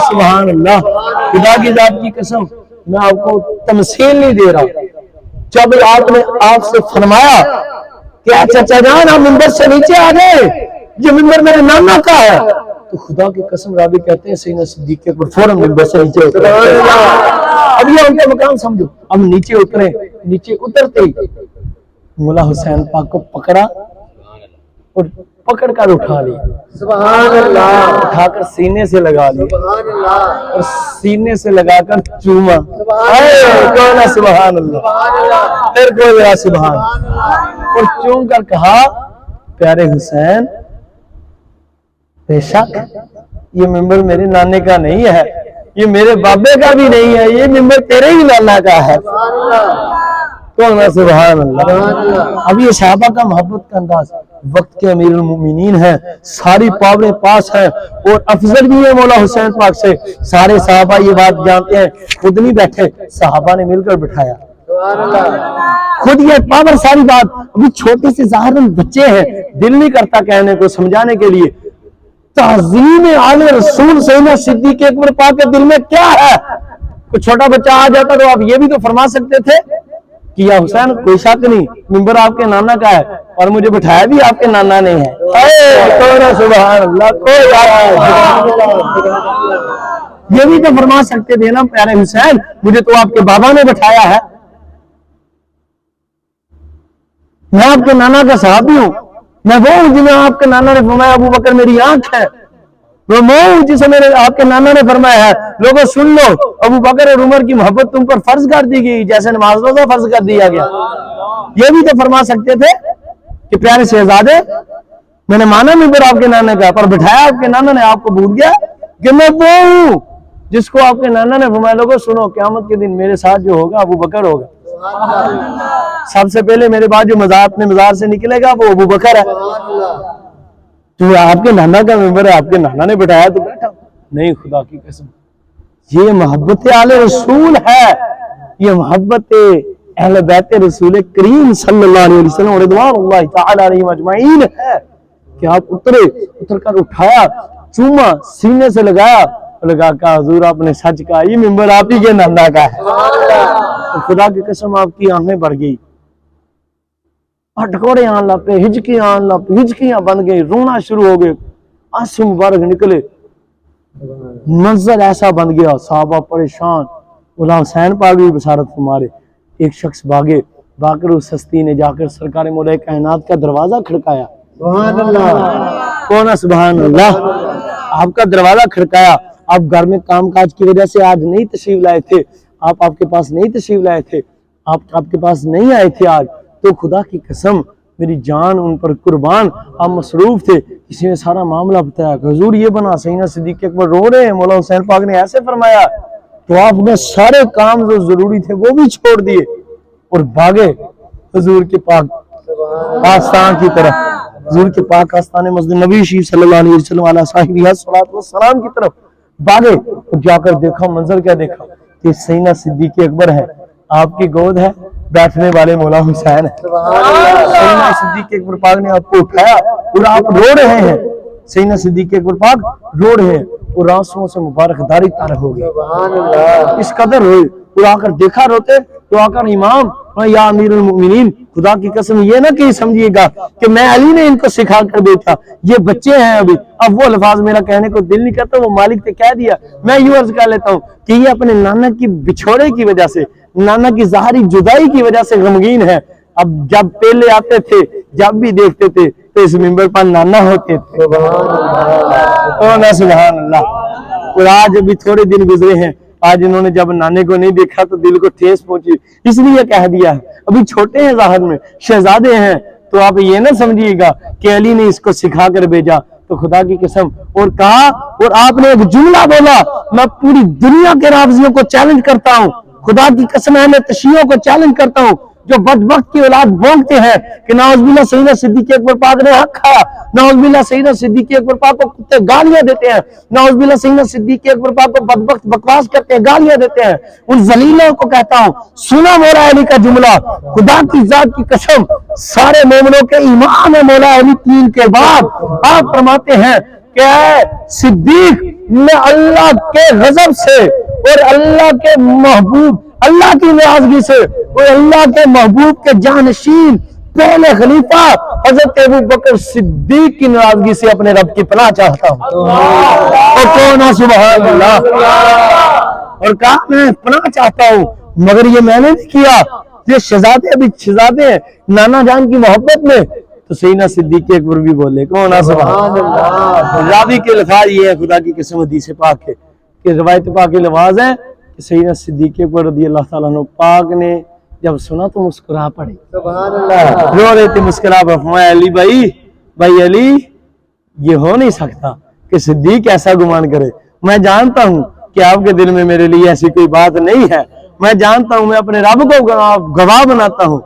سبحان اللہ، خدا کی ذات کی قسم میں آپ کو تمثیل نہیں دے رہا، جب آپ نے آپ سے فرمایا کہ چچا جان آپ ممبر سے نیچے آ گئے، یہ ممبر میرے نانا کا ہے، تو خدا کی قسم راوی کہتے ہیں سیدنا صدیق کے اوپر فوراً ممبر سے نیچے اترے۔ اب یہ ان کا مقام سمجھو، اب نیچے اترے، نیچے اترتے ہی مولا حسین پاک کو پکڑا اور پکڑ کر اٹھا لی، سبحان اللہ، اٹھا کر سینے سے لگا لی، سبحان اللہ، اور سینے سے لگا کر چوما، کون ہے سبحان اللہ، پھر کوئی ہے سبحان، اور چوم کر کہا پیارے حسین بے شک یہ ممبر میرے نانے کا نہیں ہے، یہ میرے بابے کا بھی نہیں ہے، یہ ممبر تیرے ہی نانا کا ہے، کون ہے سبحان اللہ۔ اب یہ صحابہ کا محبت کا انداز، وقت کے امیر المومنین ہیں، ساری پاوریں پاس ہیں، اور افضل بھی ہے مولا حسین پاک سے، سارے صحابہ یہ بات جانتے ہیں، خود نہیں بیٹھے، صحابہ نے مل کر بٹھایا، خود یہ پاور ساری بات، ابھی چھوٹے سے ظاہر بچے ہیں، دل نہیں کرتا کہنے کو سمجھانے کے لیے، تعظیم آل رسول سیدنا صدیق اکبر پاک کے دل میں کیا ہے؟ کوئی چھوٹا بچہ آ جاتا تو آپ یہ بھی تو فرما سکتے تھے کہ یا حسین کوئی شک نہیں ممبر آپ کے نانا کا ہے، اور مجھے بٹھایا بھی آپ کے نانا نے ہے، سبحان اللہ، یہ بھی تو فرما سکتے تھے نا پیارے حسین مجھے تو آپ کے بابا نے بٹھایا ہے، میں آپ کے نانا کا صحابی ہوں، میں وہ ہوں جنہیں آپ کے نانا نے فرمایا ابو بکر میری آنکھ ہے، وہ ہوں جسے میرے آپ کے نانا نے فرمایا ہے لوگوں سن لو ابو بکر اور عمر کی محبت تم پر فرض کر دی گئی جیسے نماز روزہ فرض کر دیا گیا، یہ بھی تو فرما سکتے تھے کہ پیارے شہزادے میں نے مانا ممبر آپ کے نانا کا، پر بٹھایا آپ کے نانا نے، آپ کو بھول گیا کہ میں وہ ہوں جس کو آپ کے نانا نے فرمایا لوگوں سنو قیامت کے دن میرے ساتھ جو ہوگا ابو بکر ہوگا، سب سے پہلے میرے بعد جو اپنے مزار سے نکلے گا وہ ابو بکر ہے، تو آپ کے نانا کا ممبر ہے، آپ کے نانا نے بٹھایا تو بیٹھا، نہیں خدا کی قسم یہ محبت آل رسول ہے، یہ محبت اہل بیت رسول کریم صلی اللہ علیہ وسلم رضوان اللہ تعالی علیہم اجمعین ہے کہ آپ اتر کر اٹھایا، چوما، سینے سے لگایا، لگا کہا حضور آپ نے سچ کہا، یہ ممبر آپ ہی کے نانا کا ہے۔ تو خدا کی قسم آپ کی آنکھیں بڑھ گئی، ٹکوڑے آن لگ پہ، ہجکیاں آن لگ پہ، ہجکیاں بن گئی، رونا شروع ہو گئے، آنسو مبارک نکلے، منظر ایسا بن گیا، صحابہ پریشان، غلام حسین پاک بھی بشارت فرمارے، ایک شخص بھاگے، بھاگ کر اس ہستی نے جا کر سرکار مولا کائنات کا دروازہ کھڑکایا، سبحان اللہ، کون ہے سبحان اللہ، آپ کا دروازہ کھڑکایا، آپ گھر میں کام کاج کی وجہ سے آج نہیں تشریف لائے تھے، آپ کے پاس نہیں تشریف لائے تھے، آپ کے پاس نہیں آئے تھے آج، تو خدا کی قسم میری جان ان پر قربان، آپ مصروف تھے، کسی نے سارا معاملہ بتایا کہ حضور یہ بنا، سیدنا صدیق اکبر رو رہے ہیں، مولا حسین پاک نے ایسے فرمایا، تو آپ نے سارے کام جو ضروری تھے وہ بھی چھوڑ دیے اور بھاگے حضور کے پاک آستان کی طرف، حضور کے پاک آستان مسجد نبی شریف صلی اللہ علیہ وسلم علیہ صاحبہ الصلاۃ والسلام کی طرف بھاگے اور جا کر دیکھا، منظر کیا دیکھا کہ سیدنا صدیق اکبر ہے، آپ کی گود ہے، بیٹھنے والے مولا حسین ہے، سیدنا صدیق اکبر پاک نے آپ کو اٹھایا اور آپ رو رہے ہیں، سیدنا صدیق اکبر پاک رو رہے ہیں اور آنسوؤں سے مبارک داری تار ہو گئی، اس قدر ہوئے اور آ کر دیکھا روتے تو آ کر امام یا امیر المؤمنین خدا کی قسم یہ نہ کہ سمجھیے گا کہ میں علی نے ان کو سکھا کر بیچا، یہ بچے ہیں ابھی، اب وہ الفاظ میرا کہنے کو دل نہیں کرتا، وہ مالک نے کہہ دیا، میں یوں عرض کر لیتا ہوں کہ یہ اپنے نانا کی بچھوڑے کی وجہ سے، نانا کی ظاہری جدائی کی وجہ سے غمگین ہے، اب جب پہلے آتے تھے جب بھی دیکھتے تھے تو اس ممبر پر نانا ہوتے تھے، سبحان اللہ، اور آج ابھی تھوڑے دن گزرے ہیں، آج انہوں نے جب نانے کو نہیں دیکھا تو دل کو ٹھیس پہنچی، اس لیے کہہ دیا ہے، ابھی چھوٹے ہیں ظاہر میں، شہزادے ہیں، تو آپ یہ نہ سمجھیے گا کہ علی نے اس کو سکھا کر بھیجا، تو خدا کی قسم اور کہا، اور آپ نے ایک جملہ بولا، میں پوری دنیا کے رافضیوں کو چیلنج کرتا ہوں، خدا کی قسم اہل تشیعوں کو چیلنج کرتا ہوں، جو بدبخت کی اولاد بھونکتے ہیں کہ نعوذ باللہ سیدنا صدیق اکبر پاک نے حق کھایا، نعوذ باللہ سیدنا صدیق اکبر پاک کو کتے گالیاں دیتے ہیں، نعوذ باللہ سیدنا صدیق اکبر پاک کو بدبخت بکواس کرتے ہیں، گالیاں دیتے ہیں، ان ذلیلوں کو کہتا ہوں سنا مولا علی کا جملہ، خدا کی ذات کی قسم سارے مومنوں کے امام ہے مولا علی تین کے بعد، آپ فرماتے ہیں کہ اے صدیق میں اللہ کے غضب سے اور اللہ کے محبوب، اللہ کی ناراضگی سے اور اللہ کے محبوب کے جانشین پہلے خلیفہ حضرت ابو بکر صدیق کی ناراضگی سے اپنے رب کی پناہ چاہتا ہوں، اور کون ہے سبحان اللہ، اور کہا میں پناہ چاہتا ہوں، مگر یہ میں نے نہیں کیا، یہ شہزادے ابھی شہزادے ہیں نانا جان کی محبت میں، تو سیدنا صدیق اکبر بھی بولے کون ہے سبحان اللہ، راوی کے الفاظ یہ ہے خدا کی قسم حدیث پاک ہے کہ روایت پاک کے الفاظ ہیں کہ سیدنا صدیق اکبر رضی اللہ تعالیٰ عنہ پاک نے جب سنا تو مسکرا پڑے، سبحان اللہ، رو رہے تھے، مسکرا پڑے، فرمایا علی بھائی علی یہ ہو نہیں سکتا کہ صدیق ایسا گمان کرے، میں جانتا ہوں کہ آپ کے دل میں میرے لیے ایسی کوئی بات نہیں ہے، میں جانتا ہوں، میں اپنے رب کو گواہ بناتا ہوں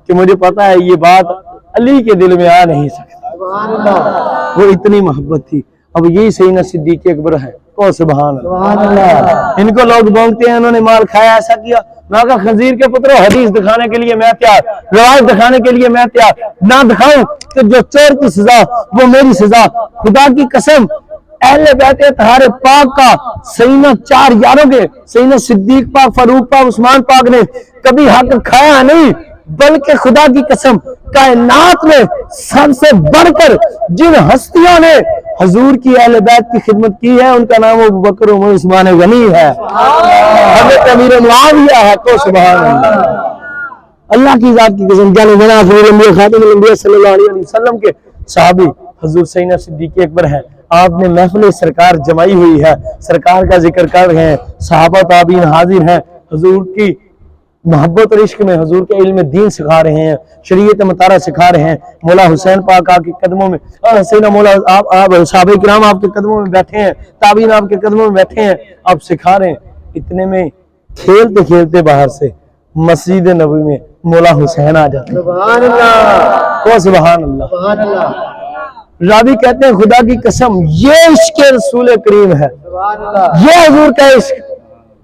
کہ مجھے پتا ہے یہ بات علی کے دل میں آ نہیں سکتا، سبحان اللہ، وہ اتنی محبت تھی، اب یہی سیدنا صدیق اکبر ہے، او سبحان اللہ، سبحان اللہ، ان کو لوگ بولتے ہیں انہوں نے مال کھایا ایسا کیا، میں کہا خنزیر کے پترو حدیث دکھانے کے لیے میں تیار، روایت دکھانے کے لیے میں تیار، نہ دکھاؤں تو جو چور کی سزا وہ میری سزا، خدا کی قسم اہل بیت اطہار پاک کا سیدنا چار یاروں کے سیدنا صدیق پاک، فاروق پاک، عثمان پاک نے کبھی حق کھایا نہیں، بلکہ خدا کی قسم کائنات میں سب سے بڑھ کر جن ہستیوں نے حضور کی اہل بیت کی خدمت کی ہے ان کا نام ابو بکر عمر عثمان غنی ہے، حضرت امیر معاویہ ہے، تو سبحان اللہ، اللہ کی ذات کی قسم، جانے بنا انبیاء خاتم الانبیاء صلی اللہ علیہ وسلم کے صحابی حضور سیدنا صدیق اکبر ہے، آپ نے محفل سرکار جمائی ہوئی ہے، سرکار کا ذکر کر رہے ہیں، صحابہ تابعین حاضر ہیں، حضور کی محبت اور عشق میں حضور کے علم دین سکھا رہے ہیں، شریعت مطالعہ سکھا رہے ہیں، مولا حسین پاک آپ کے قدموں میں، اور سیدنا مولا آپ صحابہ کرام آپ کے قدموں میں بیٹھے ہیں، تابعین آپ کے قدموں میں بیٹھے ہیں، آپ سکھا رہے ہیں، اتنے میں کھیلتے کھیلتے باہر سے مسجد نبوی میں مولا حسین آ جاتے ہیں، سبحان اللہ، او سبحان اللہ، سبحان اللہ، راوی کہتے ہیں خدا کی قسم یہ عشق رسول کریم ہے، یہ حضور کا عشق،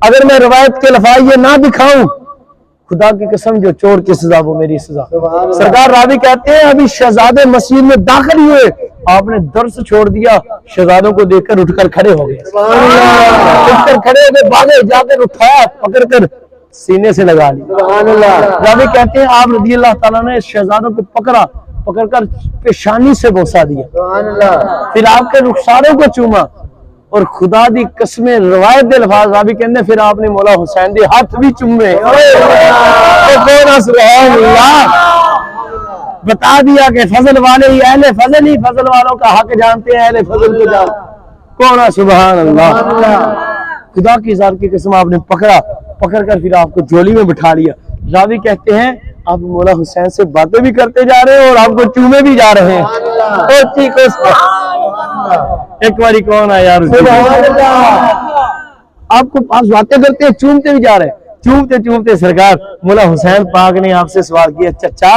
اگر میں روایت کے الفاظ یہ نہ دکھاؤں، خدا کی قسم جو چور کی سزا وہ میری سزا۔ سرکار راوی کہتے ہیں ابھی شہزادے مسجد میں داخل ہوئے، آپ نے درس چھوڑ دیا، شہزادوں کو دیکھ کر اٹھ کر کھڑے ہو گئے، اٹھ کر کھڑے ہو گئے، بھاگے، جا کر اٹھایا، پکڑ کر سینے سے لگا لیا۔ راوی کہتے ہیں آپ رضی اللہ تعالیٰ نے شہزادوں کو پکڑ کر پیشانی سے بوسا دیا، پھر آپ کے رخساروں کو چوما، اور خدا دی قسم روایت دے لفاظ راوی کہندے پھر آپ نے مولا حسین دے ہاتھ بھی چومے۔ سبحان اللہ، بتا دیا کہ فضل والے ہی اہل فضل ہی فضل والوں کا حق جانتے ہیں، اہل فضل کو جانتے کون ہے؟ سبحان اللہ، خدا کی ذات کی قسم آپ نے پکڑ کر پھر آپ کو جولی میں بٹھا لیا۔ راوی کہتے ہیں آپ مولا حسین سے باتیں بھی کرتے جا رہے ہیں اور آپ کو چومے بھی جا رہے ہیں۔ ایک باری کون ہے یار، آپ کو پاس باتیں کرتے ہیں، چومتے بھی جا رہے ہیں، چومتے سرکار مولا حسین پاک نے آپ سے سوال کیا چچا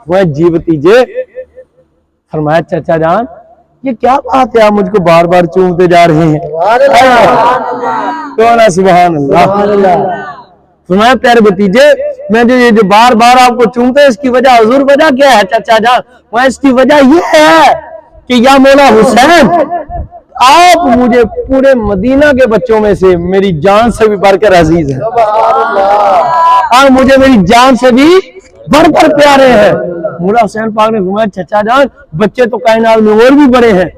وہ جی بتیجے، فرمایا چچا جان یہ کیا بات ہے آپ مجھ کو بار بار چومتے جا رہے ہیں؟ کون ہے؟ سبحان اللہ۔ فرمایا پیارے بتیجے میں جو بار بار آپ کو چومتے ہیں اس کی وجہ حضور وجہ کیا ہے چچا جان؟ وہ اس کی وجہ یہ ہے کہ یا مولا حسین آپ مجھے پورے مدینہ کے بچوں میں سے میری جان سے بھی بڑھ کر عزیز ہیں، آپ مجھے میری جان سے بھی بڑھ کر پیارے ہیں۔ مولا حسین پاک نے فرمایا چچا جان بچے تو کائنات میں اور بھی بڑے ہیں،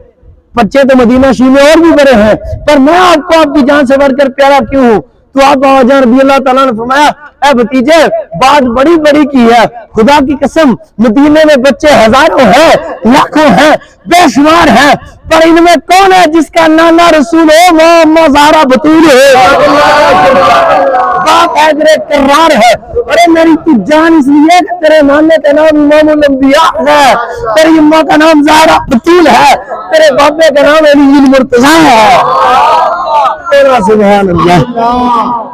بچے تو مدینہ شریف میں اور بھی بڑے ہیں، پر میں آپ کو آپ کی جان سے بڑھ کر پیارا کیوں ہوں؟ تو آپ بابا جان رضی اللہ تعالیٰ نے فرمایا اے بھتیجے بات بڑی بڑی کی ہے، خدا کی قسم مدینے میں بچے ہزاروں ہیں، لاکھوں ہیں، بے شمار ہیں، پر ان میں کون ہے جس کا نانا رسول ہو محمد زہرا بطول ہو، باپ حیدر کرار ہے۔ ارے میری تو جان اس لیے کہ تیرے نانے کا نام امام الانبیاء ہے، تیری اماں کا نام زہرا بطول ہے، تیرے باپے کا نام علی المرتضیٰ ہے۔ سبحان اللہ۔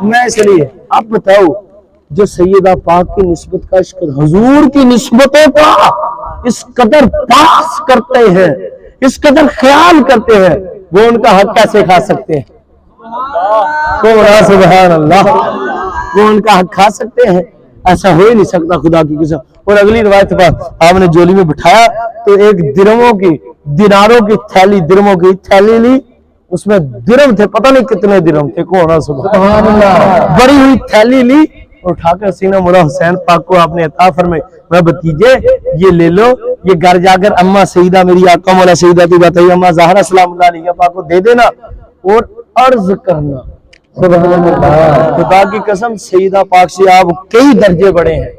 میں اس لیے آپ بتاؤ جو سیدہ پاک کی نسبت کا عشق حضور کی نسبتوں کا اس قدر پاس کرتے ہیں، اس قدر خیال کرتے ہیں، وہ ان کا حق کیسے کھا سکتے ہیں؟ سبحان اللہ، وہ ان کا حق کھا سکتے ہیں؟ ایسا ہو ہی نہیں سکتا خدا کی قسم۔ اور اگلی روایت پر آپ نے جولی میں بٹھایا تو ایک دیناروں کی تھیلی، درموں کی تھیلی لی، اس میں درم تھے، پتہ نہیں کتنے درم تھے، کون سبحان اللہ، بڑی ہوئی تھیلی لی اور اٹھا کر سینہ مولا حسین پاک کو آپ نے عطا فرمائی۔ میں بتیجے یہ لے لو، یہ گھر جا کر اماں سیدہ میری آقا مولا سیدہ تی بتائی اماں زہرا سلام اللہ علیہ پاک کو دے دینا اور عرض کرنا۔ سبحان اللہ، خدا کی قسم سیدہ پاک سے آپ کئی درجے بڑے ہیں،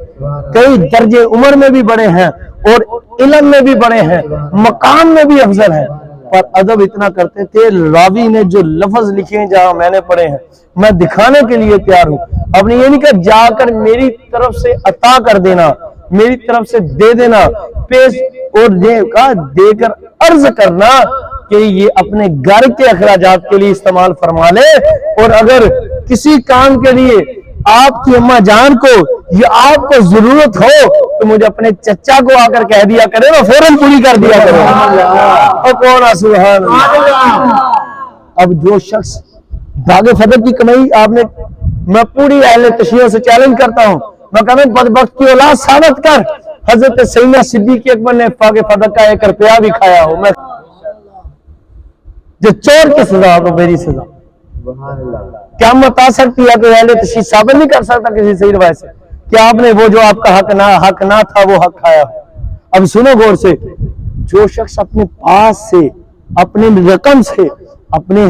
کئی درجے عمر میں بھی بڑے ہیں اور علم میں بھی بڑے ہیں، مقام میں بھی افضل ہیں، پر ادب اتنا کرتے تھے۔ راوی نے جو لفظ لکھے ہیں جہاں میں نے پڑھے ہیں میں دکھانے کے لیے تیار ہوں، اب یہ نہیں کہ جا کر میری طرف سے عطا کر دینا، میری طرف سے دے دینا، پیش اور دے کر عرض کرنا کہ یہ اپنے گھر کے اخراجات کے لیے استعمال فرما لے، اور اگر کسی کام کے لیے آپ کی اماں جان کو یا آپ کو ضرورت ہو تو مجھے اپنے چچا کو آ کر کہہ دیا کرے، وہ فوراً پوری کر دیا کرے۔ سبحان اللہ۔ اب جو شخص داغ فدر کی کمائی آپ نے، میں پوری اہل تشیع سے چیلنج کرتا ہوں، میں کہتا ہوں بدبخت کی اولاد ثابت کر حضرت سیدنا صدیق اکبر نے فاق فدر کا 1 روپیہ بھی کھایا ہو، میں جو چور کی سزا ہو میری سزا۔ کیا بتا سکتی ہے کہ اہل تشیع ثابت نہیں کر سکتا کسی صحیح روایت سے کہ آپ نے وہ جو آپ کا حق نہ تھا وہ حق کھایا ہو؟ اب سنو غور سے، جو شخص اپنے پاس سے، اپنے رقم سے، اپنے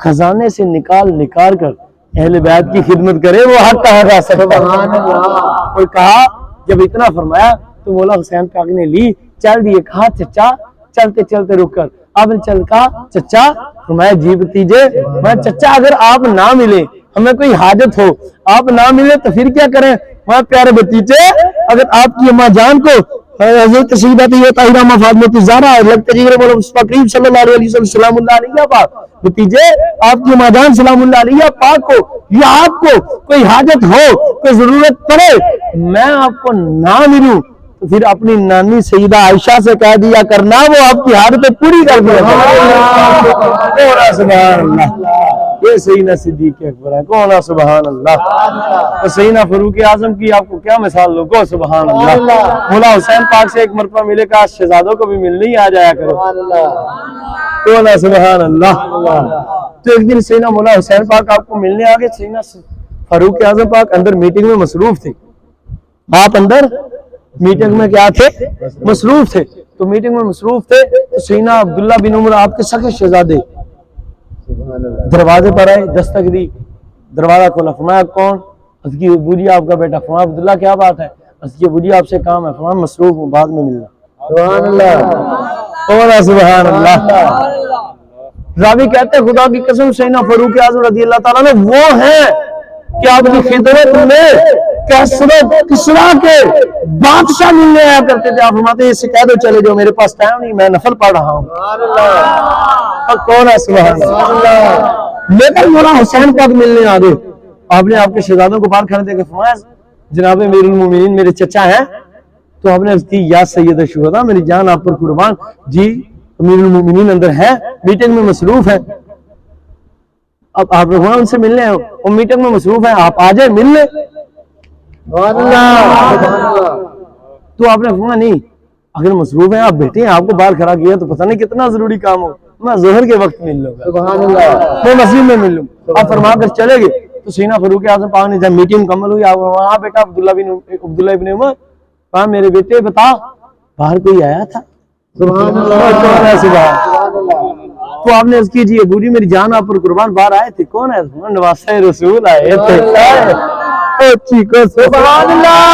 خزانے سے نکال کر اہل بیت کی خدمت کرے وہ حق کہاں جا سکتا ہے؟ اور کہا جب اتنا فرمایا تو مولا حسین پاک نے لی، چل دیے، کہا چچا چلتے چلتے رک کر آپ نے چل کہا چچا، فرمایا جی بتیجے، میں چچا اگر آپ نہ ملے، ہمیں کوئی حاجت ہو، آپ نہ ملے تو پھر کیا کریں؟ میں پیارے بتیجے اگر آپ کی اماں جان کو حضرت سیدہ طاہرہ اماں فاطمہ زہرا مولا مصطفیٰ کریم صلی اللہ علیہ وسلم سلام اللہ علیہ پاک، بتیجے آپ کی اماں جان سلام اللہ علیہ پاک کو یا آپ کو کوئی حاجت ہو، کوئی ضرورت پڑے، میں آپ کو نہ ملوں تو پھر اپنی نانی سیدہ عائشہ سے کہہ دیا کرنا وہ آپ کی حاجتیں پوری کر دیا کرنا۔ سبحان اللہ، یہ سیدنا صدیق اکبر ہے، کون ہے؟ سبحان اللہ۔ تو سیدنا فاروق اعظم کی آپ کو کیا مثال دوں گا؟ سبحان اللہ۔ مولا حسین پاک سے ایک مرتبہ ملے کہا شہزادوں کو بھی ملنے ہی آ جایا کرو، کون ہے؟ سبحان اللہ۔ تو ایک دن سیدنا مولا حسین پاک آپ کو ملنے آگے، سیدنا فاروق اعظم پاک اندر میٹنگ میں مصروف تھے، آپ اندر میٹنگ میں کیا تھے؟ مصروف تھے۔ تو میٹنگ میں مصروف تھے تو سیدنا عبداللہ بن عمر آپ کے سگے شہزادے دروازے پر آئے، دستک دی، دروازہ کھولا، فرمایا کون؟ اس کی ابو جی آپ کا بیٹا۔ فرمایا عبداللہ کیا بات ہے؟ اس کی ابو جی آپ سے کام ہے۔ فرمایا مصروف ہوں، بعد میں ملنا۔ سبحان اللہ، کون ہے؟ سبحان اللہ۔ راوی کہتے ہیں خدا کی قسم سیدنا فاروق اعظم رضی اللہ تعالیٰ نے وہ ہیں کہ آپ کی خدمت میں کسرا کے بادشاہ ملنے آیا کرتے تھے۔ آپ فرماتے ہیں اس سے کہہ دو چلے جو، میرے پاس ٹائم نہیں، میں نفل پڑھ رہا ہوں۔ کون ہے؟ سبحان اللہ۔ لیکن مولا حسین پاک ملنے آ گئے، آپ نے آپ کے شہزادوں کو باہر کھڑے دے کے فرمایا جناب امیر المومنین میرے چچا ہیں۔ تو آپ نے عرض کی یا سید الشہداء میری جان آپ پر قربان، جی امیر المومنین اندر ہیں، میٹنگ میں مصروف ہیں۔ اب آپ نے ان سے ملنے ہیں، وہ میٹنگ میں مصروف ہیں، آپ آ جائیں مل لیں۔ تو آپ نے فرمایا نہیں، اگر مصروف ہیں آپ بیٹھے ہیں، آپ کو باہر کھڑا کیا تو پتہ نہیں کتنا ضروری کام ہو، میں ظہر کے وقت مل لوں گا، سبحان اللہ، میں مسجد میں مل لوں۔ آپ فرما کر چلے گئے تو سیدنا فاروق اعظم پاک نے جب میٹنگ مکمل ہوئی، آپ وہاں بیٹا عبداللہ ابن عمر، کہا میرے بیٹے بتا باہر کوئی آیا تھا؟ سبحان اللہ، سبحان اللہ۔ تو آپ نے اس کی جی ابو جی میری جان آپ پر قربان باہر آئے تھے، کون ہے؟ نواسہ رسول آئے تھے۔ چیخو سبحان اللہ۔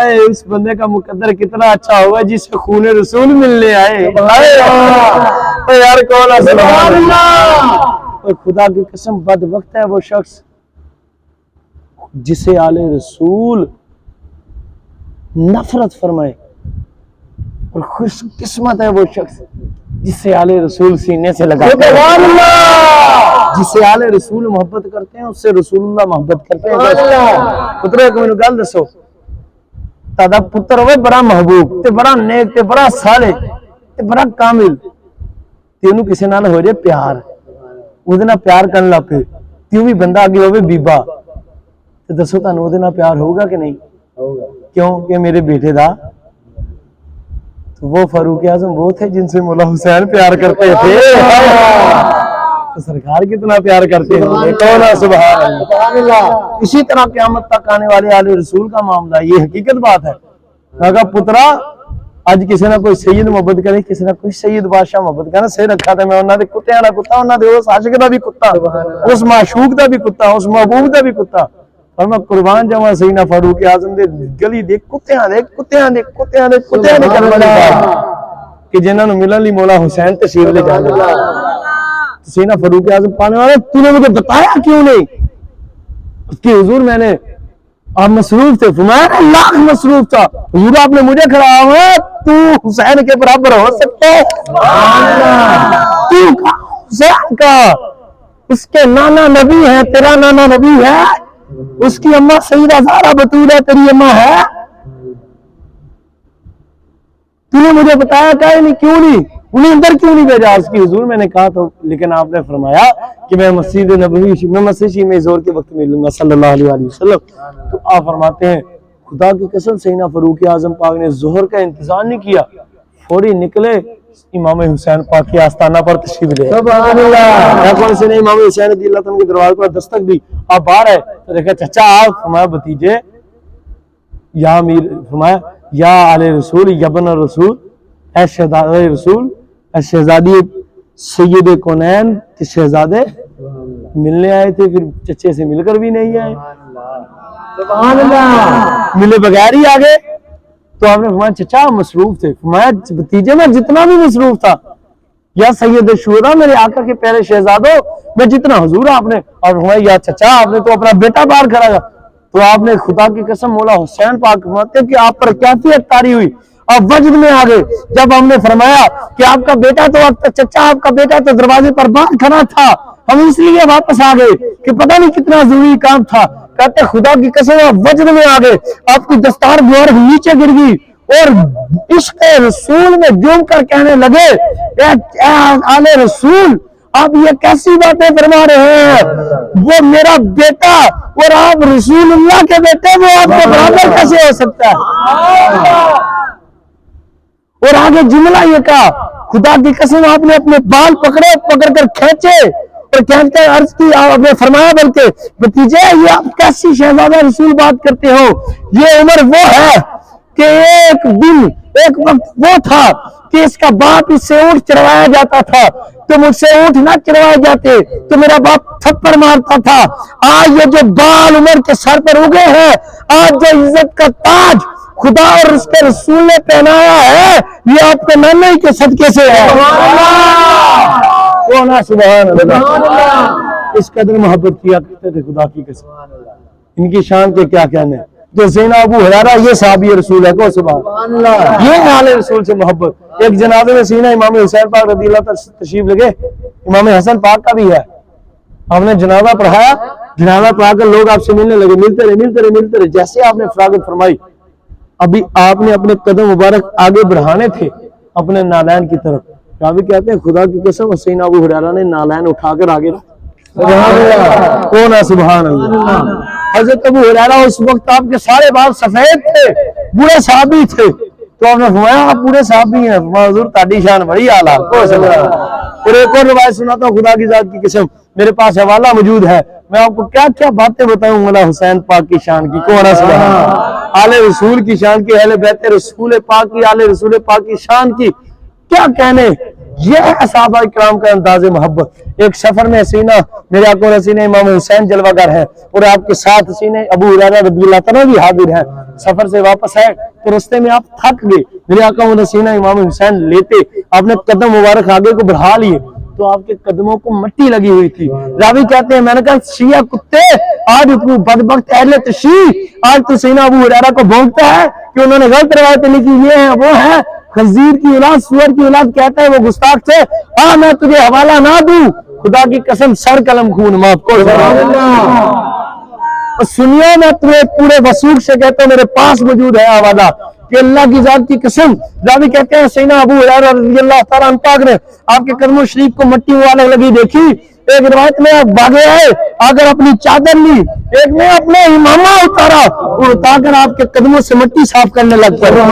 اے اس بندے کا مقدر کتنا اچھا ہوگا جس سے خون رسول ملنے آئے۔ اے یار کون ہے؟ سبحان اللہ۔ اور خدا کی قسم بد وقت ہے وہ شخص جسے آل رسول نفرت فرمائے، اور خوش قسمت ہے وہ شخص جسے آل رسول سینے سے لگا، جسے آل رسول محبت کرتے ہیں اس سے رسول اللہ محبت کرتے ہیں۔ پتروں کو میں نے گل دسو، تادا پتر ہوئے بڑا محبوب تے بڑا نیک تے بڑا صالح تے بڑا کامل، تینوں کسی نال ہو جائے پیار، وہ نال پیار کرن لگ پے، تیوں بھی بندہ آگے ہوئے بیبا، تے دسو تانوں وہ نال پیار ہوگا کہ نہیں؟ کیوں کہ میرے بیٹے دا تو وہ فاروق اعظم وہ تھے جن سے مولا حسین پیار کرتے تھے، تو سرکار کتنا پیار کرتے ہیں، کون ہے؟ سبحان اللہ۔ اسی طرح قیامت تک آنے والے آل رسول کا معاملہ، یہ حقیقت بات ہے۔ کہا پترا اج کسی نہ کوئی سید محبت کرے، کسی نہ کوئی سید بادشاہ محبت کرے، سے رکھا تھا میں انہاں دے کتے والا کتا، انہاں دے اس عاشق دا بھی کتا، اس معشوق دا بھی کتا، اس محبوب دا بھی کتا، اور میں قربان جاواں سیدنا فاروق اعظم دے گلی دے کتےاں دے کربلا کہ جنہاں نوں ملن لئی مولا حسین تشریف لے جاندے۔ سیدنا فاروق اعظم پانے والے تو نے مجھے بتایا کیوں نہیں؟ اس کی حضور میں نے آپ مصروف تھے، فرمایا لاکھ مصروف تھا حضور، آپ نے مجھے کھڑا ہوا تو حسین کے برابر ہو سکتے، تو حسین کا، اس کے نانا نبی ہے، تیرا نانا نبی ہے، اس کی اماں سیدہ زہرا بطول ہے، تیری اماں ہے، تو نے مجھے بتایا کہ نہیں، کیوں نہیں انہیں اندر کیوں نہیں بھیجا؟ اس کی حضور میں نے کہا تو، لیکن آپ نے فرمایا کہ میں مسجد نبوی میں مسجد میں زور کے وقت ملوں گا صلی اللہ علیہ وسلم۔ تو آپ فرماتے ہیں خدا کی قسم سیدنا فاروق اعظم پاک نے ظہر کا انتظار نہیں کیا، فوری نکلے امام حسین پاک کے آستانہ پر تشریف لے۔ سبحان اللہ۔ کون سے نے امام حسین رضی اللہ عنہ کے دروازے پر دستک دی، آپ باہر آئے تو دیکھا چچا آپ، فرمایا بھتیجے، یا امیر، فرمایا یا آل رسول، یا ابن رسول، اے شہزادے رسول، اے شہزادی سید کونین کے شہزادے ملنے آئے تھے، پھر چچے سے مل کر بھی نہیں آئے، سبحان اللہ، ملے بغیر ہی آگے۔ تو آپ نے فرمایا چچا مصروف تھے، فرمایا بھتیجے میں جتنا بھی مصروف تھا، یا سید الشہداء میرے آقا کے پیارے شہزادوں میں جتنا حضور آپ نے، اور فرمایا یا چچا آپ نے تو اپنا بیٹا باہر کھڑا گا، تو آپ نے خدا کی قسم مولا حسین پاک فرماتے ہیں کہ آپ پر کیفیت طاری ہوئی، آپ وجد میں آ گئے جب ہم نے فرمایا کہ آپ کا بیٹا تو چچا آپ کا بیٹا تو دروازے پر باہر کھڑا تھا، ہم اس لیے واپس آ گئے کہ پتہ نہیں کتنا ضروری کام تھا۔ کہتے خدا کی قسم آپ وجد میں آ گئے, آپ کی دستار مبارک نیچے گر گئی اور عشق رسول میں جھوم کر کہنے لگے اے آل رسول آپ یہ کیسی باتیں فرما رہے ہیں, وہ میرا بیٹا اور آپ رسول اللہ کے بیٹے, وہ آپ کے برابر کیسے ہو سکتا ہے. اور آگے جملہ یہ کہا خدا کی قسم آپ نے اپنے بال پکڑ کر کھینچے اور کھینچ کر عرض کی, آپ نے فرمایا بلکہ بھتیجے یہ آپ کیسی شہزادہ رسول بات کرتے ہو, یہ عمر وہ ہے کہ ایک دن ایک وقت وہ تھا کہ اس کا باپ اس سے اونٹ چروایا جاتا تھا, تو مجھ سے اونٹ نہ چروائے جاتے تو میرا باپ تھپڑ مارتا تھا. آج یہ جو بال عمر کے سر پر اگے ہیں, آج جو عزت کا تاج خدا اور اس کے رسول نے پہنایا ہے, یہ آپ کے نانا ہی کے صدقے سے ہے. سبحان اللہ. اس قدر محبت کیا کرتے تھے خدا کی قسم. ان کی شان کے کیا کہنے, جو زینا ابو ہریرہ یہ صحابی رسول ہے, کو سبحان اللہ. یہ آل رسول سے محبت. ایک جنازے میں سینہ امام حسین پاک رضی اللہ تعالی تشریف لگے, امام حسن پاک کا بھی ہے, آپ نے جنازہ پڑھایا, جنازہ پڑھا کر لوگ آپ سے ملنے لگے, ملتے رہے. جیسے آپ نے فراغت فرمائی, ابھی آپ نے اپنے قدم مبارک آگے بڑھانے تھے اپنے نالین کی طرف, راوی کہتے ہیں خدا کی قسم حسین ابو ہریرہ نے نالین اٹھا کر آگے رکھا. کون ہے سبحان اللہ. حضرت ابو ہریرہ اس وقت آپ کے سارے بال سفید تھے, بوڑھے صحابی تھے, تو آپ نے فرمایا آپ بوڑھے صحابی ہیں, حضور تہاڈی شان بڑی اعلیٰ. اور ایک اور روایت سناتا ہوں خدا کی ذات کی قسم, میرے پاس حوالہ موجود ہے, میں آپ کو کیا کیا باتیں بتاؤں مولا حسین پاک کی شان کی. کون ہے سبحان اللہ. آل رسول کی شان کی, اہل بیت رسول پاک کی, آل رسول پاک کی شان کی کیا کہنے. یہ ہے صحابہ کرام کا انداز محبت. ایک سفر میں حسینہ میرے آقا حسینہ امام حسین جلوہ گر ہے, اور آپ کے ساتھ حسینہ ابو ہریرہ رضی اللہ تعالیٰ بھی حاضر ہے. سفر سے واپس ہے تو رستے میں آپ تھک گئے, میرے آقا حسینہ امام حسین لیتے, آپ نے قدم مبارک آگے کو بڑھا لیے تو آپ کے قدموں کو مٹی لگی ہوئی تھی. راوی کہتے ہیں میں نے کہا شیعہ کتے, آج بدبخت اہل تشیع آج تو حسینہ ابو ہریرہ کو بھونکتا ہے کہ انہوں نے غلط روایتیں لکھی, یہ ہیں وہ ہیں, خنزیر کی اولاد سور کی اولاد کہتا ہے وہ گستاخ سے, میں تجھے حوالہ نہ دوں, خدا کی قسم سر قلم خون معاف کو. سنیے میں تمہیں پورے وثوق سے کہتا ہوں میرے پاس موجود ہے حوالہ کہ اللہ کی ذات کی قسم. راوی کہتے ہیں حسینہ ابو ہریرہ رضی اللہ تعالیٰ عنہ پاک نے آپ کے قدموں شریف کو مٹی والے لگی دیکھی. ایک روایت میں آپ بھاگے آئے, اگر اپنی چادر لی, ایک میں اپنے امامہ اتارا اور اتار کر آپ کے قدموں سے مٹی صاف کرنے لگ پڑے.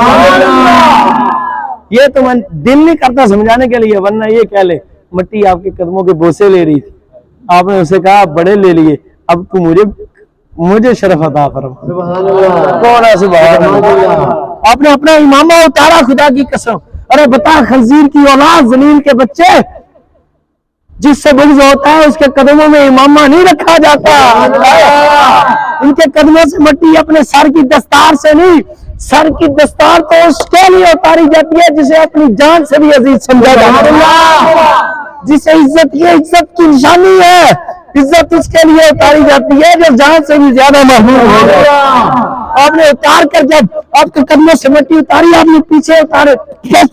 یہ تو میں دل نہیں کرتا سمجھانے کے لیے, ورنہ یہ کہہ لے مٹی آپ کے قدموں کے بوسے لے رہی تھی, آپ نے اسے کہا آپ بڑے لے لیے, اب تو مجھے شرف عطا فرما. سبحان اللہ. کون ہے سبحان اللہ. آپ نے اپنا امامہ اتارا خدا کی قسم. ارے بتا خنزیر کی اولاد ذلیل کے بچے, جس سے بغض ہوتا ہے اس کے قدموں میں امامہ نہیں رکھا جاتا. ان کے قدموں سے مٹی اپنے سر کی دستار سے نہیں, سر کی دستار تو اس کے لیے اتاری جاتی ہے جسے اپنی جان سے بھی عزیز سمجھا جاتا ہے, جسے عزت یہ عزت کی نشانی ہے, عزت اس کے لیے اتاری جاتی ہے جو جان سے بھی زیادہ محبوب ہو. آپ نے اتار کر جب آپ کے قدموں سے مٹی اتاری, آپ نے پیچھے اتارے,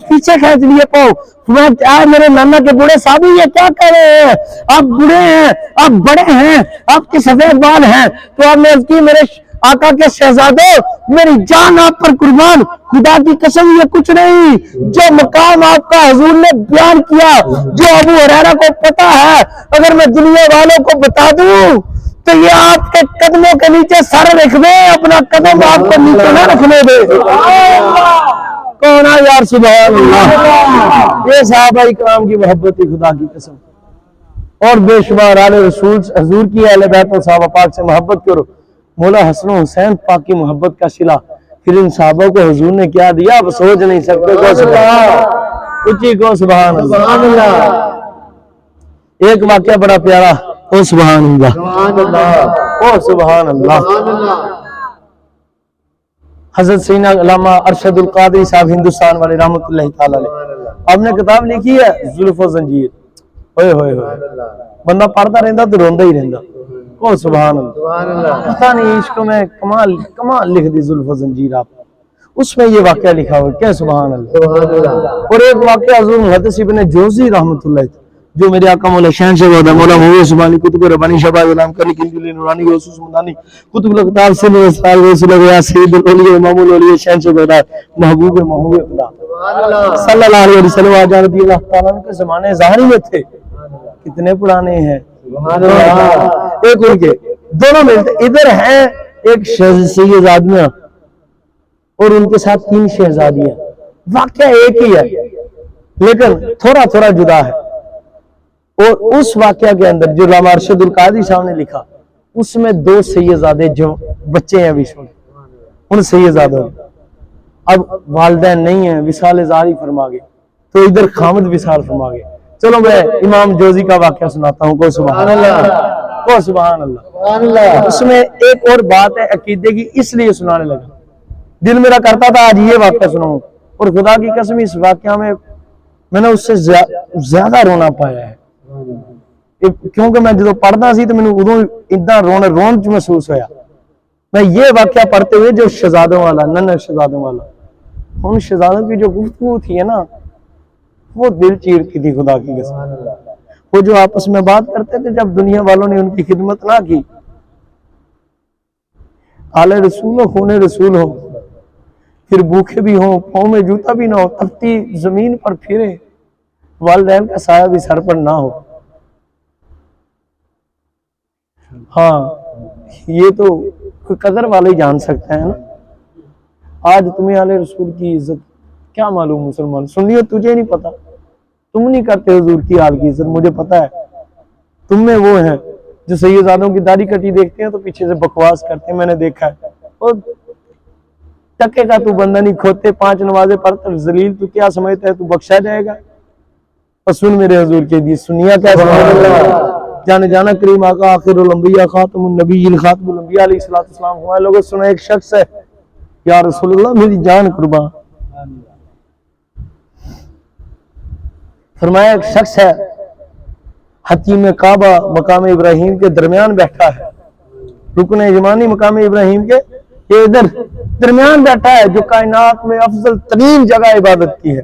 پیچھے کھینچ لیے پاؤ. میرے نانا کے بوڑھے صاحب یہ کیا کہہ رہے ہیں, آپ بوڑھے ہیں, آپ بڑے ہیں, آپ کے سفید بال ہیں. تو آپ نے عرض کی میرے آقا کے شہزادوں, میری جان آپ پر قربان, خدا کی قسم یہ کچھ نہیں جو مقام آپ کا حضور نے بیان کیا, جو ابو ہریرہ کو پتا ہے, اگر میں دنیا والوں کو بتا دوں تو یہ آپ کے قدموں کے نیچے سر رکھ دے, اپنا قدم آپ کو نیچے نہ رکھنے دے. کون ہے یار سبحان اللہ. یہ صحابہ کرام کی محبت کی خدا کی قسم. اور بے شمار آل رسول حضور کی اہل بیت اور صحابہ پاک سے محبت کرو. مولا حسن و حسین پاک کی محبت کا صلہ پھر ان صحابوں کو حضور نے کیا دیا آپ سوچ نہیں سکتے. کو سبحان اللہ. ایک واقعہ بڑا پیارا, او سبحان اللہ, او سبحان اللہ. حضرت سیدنا علامہ ارشد القادری صاحب ہندوستان والے رحمۃ اللہ تعالی علیہ, آپ نے کتاب لکھی ہے زلف و زنجیر. ہوئے ہوئے ہوئے, بندہ پڑھتا رہتا تو روندا ہی رہتا. او سبحان اللہ. پتہ نہیں عشق میں کمال لکھ دی زلف و زنجیر آپ, اس میں یہ واقعہ لکھا ہوا. کیا سبحان اللہ. اور ایک واقعہ حضور محدث ابن جوزی رحمۃ اللہ جو میرے آقا مولا شہن سے وعدہ مولا مولا سبحانی کتب ربانی شباب علام کرنے کے لیے نورانی غوث مدانی کتب القتال سے نورستار غوث لگیا سید الاولیاء امام الاولیاء شہن سے وعدہ محبوب خدا صلی اللہ علیہ وسلم آجا رضی اللہ تعالیٰ کے زمانے ظاہری میں تھے، کتنے پرانے ہیں، ایک ان کے دونوں ملتے ادھر ہیں، ایک شہزادیاں اور ان کے ساتھ 3 شہزادیاں، واقعہ ایک ہی ہے لیکن تھوڑا تھوڑا جدا ہے۔ اور اس واقعہ کے اندر جو علامہ ارشد القادری صاحب نے لکھا اس میں 2 سیدزادے جو بچے ہیں بیچ میں، ان سیدزادوں اب والدین نہیں ہیں، وصال زاری فرما گئے، تو ادھر خامد وصال فرما گئے۔ چلو میں امام جوزی کا واقعہ سناتا ہوں، کو سبحان اللہ، کو سبحان اللہ۔ اس میں ایک اور بات ہے عقیدے کی، اس لیے سنانے لگا، دل میرا کرتا تھا آج یہ واقعہ سناؤں، اور خدا کی قسم اس واقعہ میں نے اس سے زیادہ رونا پایا ہے، کیونکہ میں جب پڑھتا سی تو میں نے ادھوں اتنا رون محسوس ہویا۔ میں یہ واقعہ پڑھتے ہوئے جو شہزادوں والا، ننھے شہزادوں والا، ان شہزادوں کی جو گفتگو تھی ہے نا، وہ دل چیرتی تھی خدا کی قسم۔ وہ جو آپس میں بات کرتے تھے، جب دنیا والوں نے ان کی خدمت نہ کی، آل رسول ہو، خون رسول ہو، پھر بھوکے بھی ہوں، پاؤں میں جوتا بھی نہ ہو، تپتی زمین پر پھرے، والدین کا سایہ بھی سر پر نہ ہو۔ ہاں یہ تو کوئی قدر والے ہی جان سکتا ہے نا۔ آج تمہیں آل رسول کی عزت کیا معلوم مسلمان، سنیو تجھے نہیں پتا، تم نہیں کرتے حضور کی آل کی عزت، مجھے پتا ہے۔ تم میں وہ ہیں جو سیدزادوں کی داڑھی کٹی دیکھتے ہیں تو پیچھے سے بکواس کرتے ہیں، میں نے دیکھا ہے۔ اور ٹکے کا تو بندہ نہیں، کھوتے 5 نمازیں پڑھتا ذلیل، تو کیا سمجھتا ہے تو بخشا جائے گا؟ اور سن میرے حضور کے حدیث، سنیا کیا جانے جانا کریم آقا آخر الانبیاء خاتم النبیین خاتم الانبیاء علیہ السلام ہوا۔ لوگوں سنا ایک شخص ہے، یا رسول اللہ میری جان قربان، فرمایا ایک شخص ہے حتیم کعبہ مقام ابراہیم کے درمیان بیٹھا ہے، رکن یمانی مقام ابراہیم کے یہ ادھر درمیان بیٹھا ہے، جو کائنات میں افضل ترین جگہ عبادت کی ہے،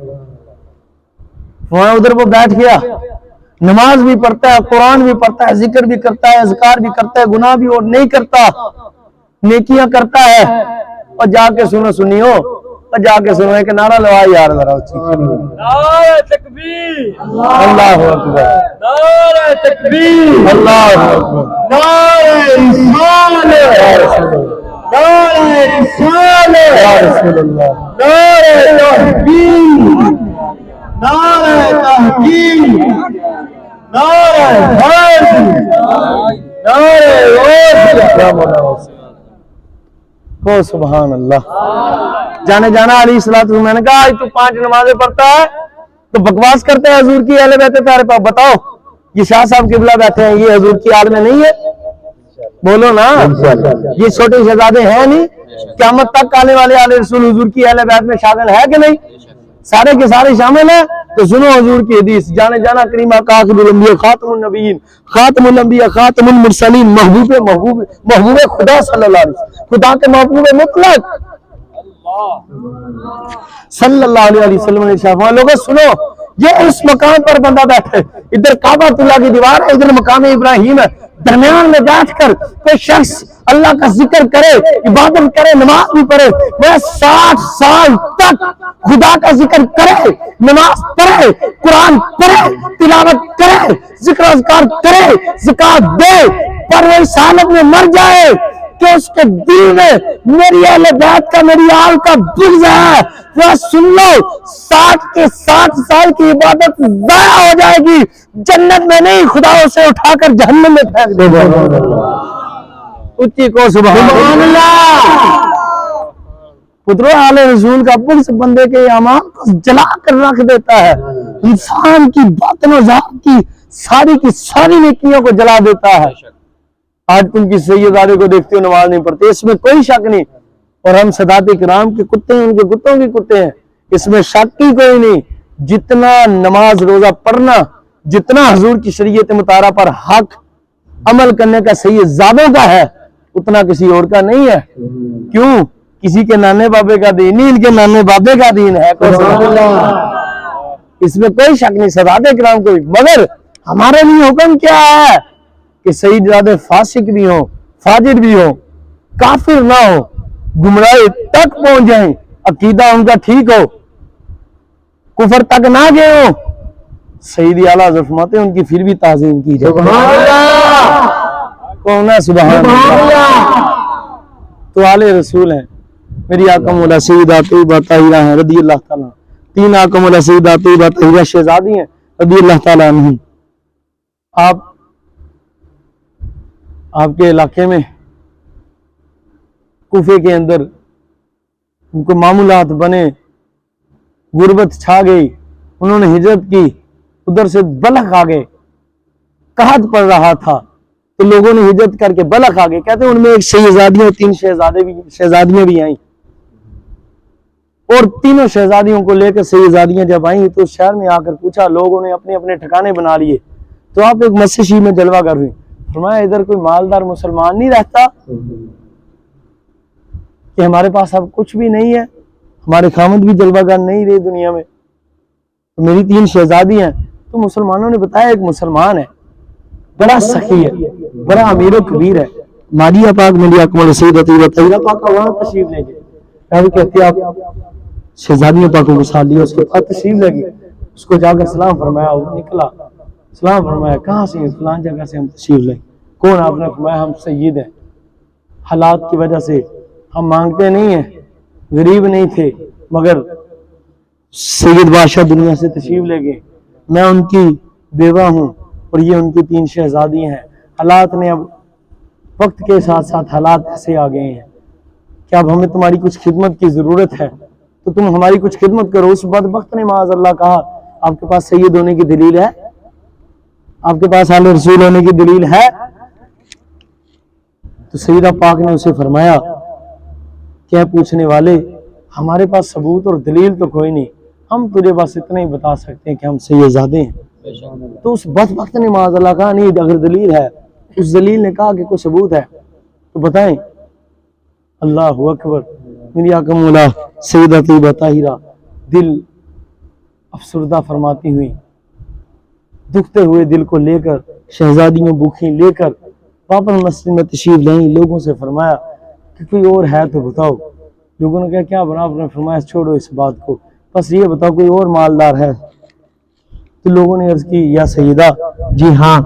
وہاں ادھر وہ بیٹھ گیا، نماز بھی پڑھتا ہے، قرآن بھی پڑھتا ہے، ذکر بھی کرتا ہے، اذکار بھی کرتا ہے، گناہ بھی اور نہیں کرتا، نیکیاں کرتا ہے۔ اور جا کے سنیو، اور جا کے سنو ایک نعرہ لگا یار ذرا اچھی، نعرہ تکبیر، اللہ اکبر، نعرہ تکبیر، اللہ اکبر، نعرہ رسالت، نعرہ رسالت، یا رسول اللہ، نعرہ تحقیق، نعرہ تحقیق، نعرہ حیدر، نعرہ روشن، یا مولا کو سبحان اللہ۔ جانے جانا علیہ السلام، میں نے کہا آج تو 5 نمازیں پڑھتا ہے تو بکواس کرتے ہیں حضور کی اہل بیت تارے پاس، بتاؤ یہ شاہ صاحب قبلہ بیٹھے ہیں، یہ حضور کی آل میں نہیں ہے؟ بولو نا، یہ چھوٹے شہزادے ہیں نہیں؟ قیامت تک آنے والے آل رسول حضور کی اہل بیت میں شامل ہے کہ نہیں؟ سارے کے سارے شامل ہیں۔ تو سنو حضور کی حدیث، جانے جانا کریم آقا آخر الانبیاء خاتم النبیین خاتم الانبیاء خاتم المرسلین محبوب خدا صلی اللہ علیہ وسلم، خدا کے محبوب مطلق صلی اللہ علیہ وسلم نے شاہ لوگوں سنو، یہ اس مقام پر بندہ بیٹھے، ادھر کعبہ اللہ کی دیوار ہے، ادھر مقام ابراہیم ہے، درمیان میں بیٹھ کر کوئی شخص اللہ کا ذکر کرے، عبادت کرے، نماز بھی پڑھے، وہ 60 سال تک خدا کا ذکر کرے، نماز پڑھے، قرآن پڑھے، تلاوت کرے، ذکر اذکار کرے، زکات دے، پر وہ اس حالت میں مر جائے کہ اس کے دل میں میری اہل بیت کا، میری آل کا بغض ہے، وہ سن لو 60 کے 60 سال کی عبادت ضائع ہو جائے گی، جنت میں نہیں، خدا اسے اٹھا کر جہنم میں پھینک دے گا۔ اچھی کو سبحان اللہ۔ پترو آل رسول کا بغض بندے کے اعمال کو جلا کر رکھ دیتا ہے، انسان کی باطن و ظاہر کی ساری نیکیوں کو جلا دیتا ہے۔ آج تم کی سیدزادے کو دیکھتے ہو نماز نہیں پڑھتے، اس میں کوئی شک نہیں، اور ہم سادات کرام کے کتے ہیں، ان کے کتوں کے کتے ہیں، اس میں شک ہی کوئی نہیں۔ جتنا نماز روزہ پڑھنا، جتنا حضور کی شریعت مطالعہ پر حق عمل کرنے کا سیدزادوں کا ہے، اتنا کسی اور کا نہیں ہے۔ کیوں؟ کسی کے نانے بابے کا دین نہیں، ان کے نانے بابے کا دین ہے۔ اس میں کوئی شک نہیں، سادات کرام کوئی، مگر ہمارے لیے حکم کیا ہے کہ سیدزادے فاسق بھی ہوں، فاجر بھی ہوں، کافر نہ ہو، گمراہی تک پہنچ جائیں، عقیدہ ان کا ٹھیک ہو، کفر تک نہ گئے ہو، سیدی اعلیٰ حضرت فرماتے ہیں ان کی پھر بھی تعظیم کی جائے۔ سبحان اللہ، کون ہے؟ سبحان اللہ۔ تو آل رسول ہیں، میری آقا مولا سیدہ طیبہ طاہرہ ہیں رضی اللہ تعالیٰ، تین آقا مولا سیدہ طیبہ طاہرہ شہزادی ہیں رضی اللہ تعالیٰ عنہ۔ آپ کے علاقے میں کوفے کے اندر ان کو معمولات بنے، غربت چھا گئی، انہوں نے ہجرت کی، ادھر سے بلخ آ گئے، قحط پڑ رہا تھا تو لوگوں نے ہجرت کر کے بلخ آ گئے، کہتے ہیں ان میں ایک شہزادیاں 3 شہزادیاں بھی آئیں، اور تینوں شہزادیوں کو لے کر شہزادیاں جب آئیں تو شہر میں آ کر پوچھا، لوگوں نے اپنے اپنے ٹھکانے بنا لیے، تو آپ ایک مسجد شریف میں جلوہ گر ہوئی، فرمایا ادھر کوئی مالدار مسلمان نہیں رہتا کہ ہمارے پاس اب کچھ بھی نہیں ہے، ہمارے خامد بھی جلوہ گر نہیں رہی دنیا میں، تو میری 3 شہزادی ہیں، تو مسلمانوں نے بتایا ایک مسلمان ہے، بڑا سخی ہے، بڑا امیر و کبیر ہے، ماجیہ پاک میری اکمل سیدہ طیبہ طاہرہ پاک وہاں تشریف لے گئے، کہتے کہتے آپ شہزادیوں پاکوں کو ساتھ لیا، اس کے پاس تشریف لے گئے، اس کو جا کر سلام فرمایا، وہ نکلا، سلام فرمایا، کہاں سے؟ فلان جگہ سے ہم تشریف لے۔ کون؟ آپ نے فرمایا ہم سید ہیں، حالات کی وجہ سے ہم مانگتے نہیں ہیں، غریب نہیں تھے، مگر سید بادشاہ دنیا سے تشریف لے گئے، میں ان کی بیوہ ہوں اور یہ ان کی 3 شہزادی ہیں، حالات نے اب وقت کے ساتھ ساتھ حالات ایسے آ گئے ہیں کہ اب ہمیں تمہاری کچھ خدمت کی ضرورت ہے، تو تم ہماری کچھ خدمت کرو۔ اس بدبخت نے معاذ اللہ کہا آپ کے پاس سید ہونے کی دلیل ہے؟ آپ کے پاس آل رسول ہونے کی دلیل ہے؟ تو سیدہ پاک نے اسے فرمایا کیا پوچھنے والے، ہمارے پاس ثبوت اور دلیل تو کوئی نہیں، ہم تجھے بس اتنا ہی بتا سکتے ہیں کہ ہم سیدزادے ہیں۔ تو اس بدبخت نے معاذ اللہ کہا نہیں، اگر دلیل ہے، اس دلیل نے کہا کہ کوئی ثبوت ہے تو بتائیں۔ اللہ اکبر، میری آقا مولا سیدہ طیبہ طاہرہ دل افسردہ فرماتی ہوئی، دکھتے ہوئے دل کو لے کر، شہزادیوں بھوکھی لے کر واپس مسجد میں تشریف لائیں، لوگوں سے فرمایا کہ کوئی اور ہے تو بتاؤ۔ لوگوں نے کہا کیا بنا؟ آپ نے فرمایا چھوڑو اس بات کو، بس یہ بتاؤ کوئی اور مالدار ہے؟ تو لوگوں نے عرض کی یا سیدہ جی ہاں،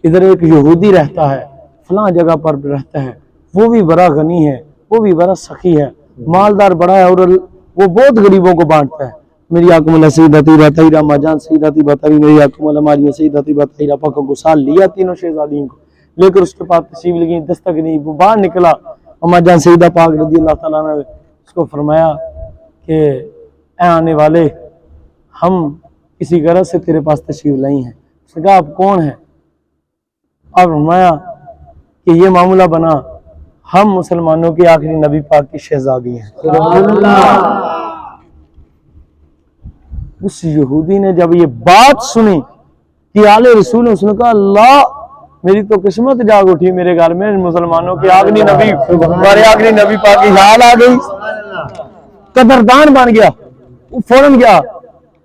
ادھر ایک یہودی رہتا ہے، فلاں جگہ پر رہتا ہے، وہ بھی بڑا غنی ہے، وہ بھی بڑا سخی ہے، مالدار بڑا ہے، اور وہ بہت غریبوں کو بانٹتا ہے۔ میری آقا مولا سیدہ طیبہ طاہرہ ماں جان سیدہ طیبہ طاہرہ، میری آقا مولا ماریہ سیدہ طیبہ طاہرہ پاکوں کو ساتھ لیا، تینوں شہزادیوں کو لے کر اس کے پاس تشریف لگی، دستک نہیں، وہ باہر نکلا، ماں جان سیدہ پاک رضی اللہ تعالیٰ نے اس کو فرمایا کہ اے آنے والے، ہم کسی غرض سے تیرے پاس تشریف لائی ہیں۔ اس نے کہا آپ کون ہیں؟ آپ فرمایا کہ یہ معاملہ بنا، ہم مسلمانوں کے آخری نبی پاک کی شہزادی ہیں۔ سبحان اللہ۔ اس یہودی نے جب یہ بات سنی کہ آل رسول نے، اس نے کہا اللہ میری تو قسمت جاگ اٹھی، میرے گھر میں مسلمانوں کے آخری نبی، ہمارے آخری نبی پاک کی حال آ گئی، قدردان بن گیا، وہ فوراً گیا،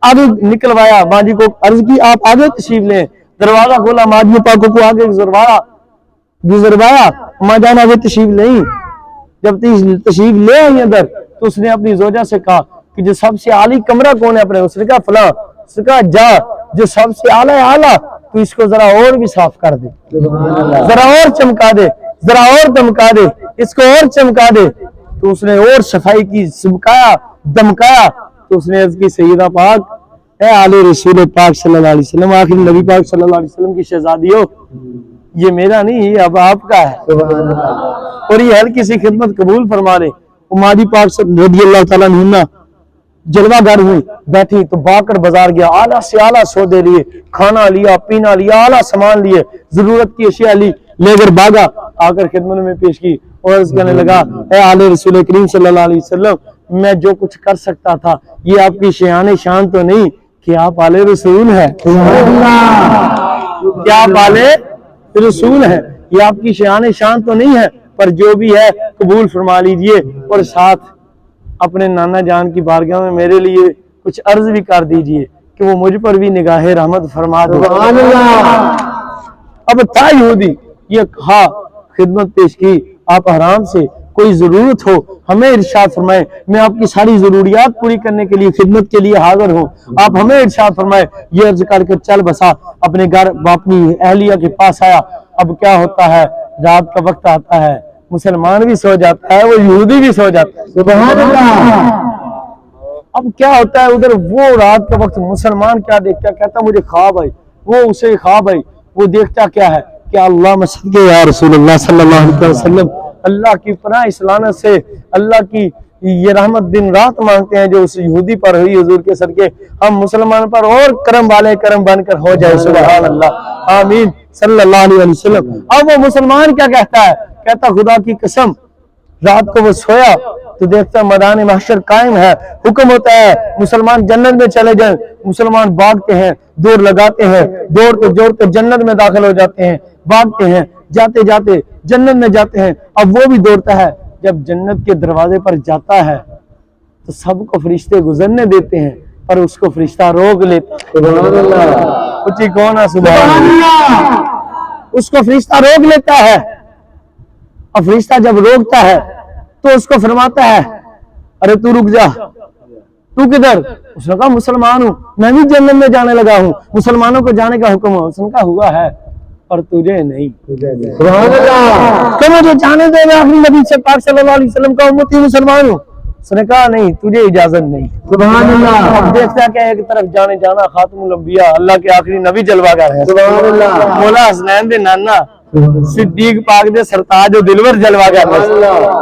آگے نکلوایا، ماں جی کو عرض کی آپ آگے تشریف لیں، دروازہ کھولا، ماں جی پاکوں کو آگے گزروایا، ماں جان آگے تشریف لیں، جب تشریف لے آئی اندر تو اس نے اپنی زوجہ سے کہا کہ جو سب سے اعلیٰ کمرہ کون ہے اپنے؟ اس نے کہا فلاں۔ اس نے کہا جا، جو سب سے اعلیٰ تو اس کو ذرا اور بھی صاف کر دے، ذرا اور چمکا دے، ذرا اور دمکا دے، اس کو اور چمکا دے۔ تو اس نے اور صفائی کی، چمکایا، دمکایا، تو اس نے عرض کی سیدہ پاک اے آل رسول پاک صلی اللہ علیہ وسلم، آخری نبی پاک صلی اللہ علیہ وسلم کی شہزادی ہو، یہ میرا نہیں، یہ اب آپ کا ہے، اور یہ ہر کسی خدمت قبول فرما لے۔ ماجی پاک رضی اللہ تعالیٰ عنہ جلوہ گر ہوئی، بیٹھی تو باکر بازار گیا، اعلیٰ سے اعلیٰ سودے لیے، کھانا لیا، پینا لیا، اعلیٰ سامان لیے، ضرورت کی اشیاء لی، لے کر بھاگا، آ کر خدمت میں پیش کی اور عرض کرنے لگا اے آل رسول کریم صلی اللہ علیہ وسلم، میں جو کچھ کر سکتا تھا یہ آپ کی شان شان تو نہیں کہ آپ آل رسول ہیں، کیا آپ آل رسول ہیں، یہ آپ کی شان تو نہیں ہے، پر جو بھی ہے قبول فرما لیجئے، اور ساتھ اپنے نانا جان کی بارگاہ میں میرے لیے کچھ عرض بھی کر دیجئے کہ وہ مجھ پر بھی نگاہ رحمت فرما دے۔ سبحان اللہ۔ اب تھا یہودی، یہ کہا خدمت پیش کی، آپ آرام سے، کوئی ضرورت ہو ہمیں ارشاد فرمائے، میں آپ کی ساری ضروریات پوری کرنے کے لیے خدمت کے لیے حاضر ہوں، آپ ہمیں ارشاد فرمائے۔ یہ عرض کر کے چل بسا، اپنے گھر اپنی اہلیہ کے پاس آیا۔ اب کیا ہوتا ہے، رات کا وقت آتا ہے، مسلمان بھی سو جاتا ہے، وہ یہودی بھی سو جاتا ہے۔ سبحان اللہ۔ اب کیا ہوتا ہے ادھر، وہ رات کا وقت مسلمان کیا دیکھتا ہے، کہتا مجھے خواب آئی، وہ اسے خواب آئی، وہ دیکھتا کیا ہے کہ اللہ مسجد یا رسول اللہ صلی اللہ علیہ وسلم، اللہ کی پناہ اس لعنت سے، اللہ کی یہ رحمت دن رات مانگتے ہیں جو اس یہودی پر ہوئی حضور کے صدقے ہم مسلمان پر اور کرم والے کرم بن کر ہو جائے، سبحان اللہ، آمین صلی اللہ علیہ وسلم۔ اب وہ مسلمان کیا کہتا ہے، کہتا خدا کی قسم، رات کو وہ سویا تو دیکھتا میدان محشر قائم ہے، حکم ہوتا ہے مسلمان جنت میں چلے جائیں، مسلمان بھاگتے ہیں، دور لگاتے ہیں، دوڑتے جوڑتے جنت میں داخل ہو جاتے ہیں، بھاگتے ہیں، جاتے جاتے جنت میں جاتے ہیں۔ اب وہ بھی دوڑتا ہے، جب جنت کے دروازے پر جاتا ہے تو سب کو فرشتے گزرنے دیتے ہیں، پر اس کو فرشتہ روک لیتا ہے۔ سبحان اللہ۔ کچھ کون ہے، سبحان اللہ، اس کو فرشتہ روک لیتا ہے۔ اب فرشتہ جب روکتا ہے تو اس کو فرماتا ہے ارے تو رک جا، تو کدھر؟ اس نے کہا مسلمان ہوں، میں بھی جنت میں جانے لگا ہوں، مسلمانوں کو جانے کا حکم ہو۔ اس نے کہا ہوا ہے پر تجھے نہیں، سبحان اللہ۔ تو مجھے جانے دے، میں آخری نبی سے پاک صلی اللہ علیہ وسلم کا امتی مسلمان ہوں۔ اس نے کہا نہیں، تجھے اجازت نہیں۔ سبحان اللہ۔ اب دیکھتا کہ ایک طرف جانے جانا خاتم الانبیاء اللہ کے آخری نبی جلوہ گر ہے، سبحان اللہ۔ مولا حسنین دے نانا صدیق پاک دے سرتاج و دلور جلوہ گر ہے،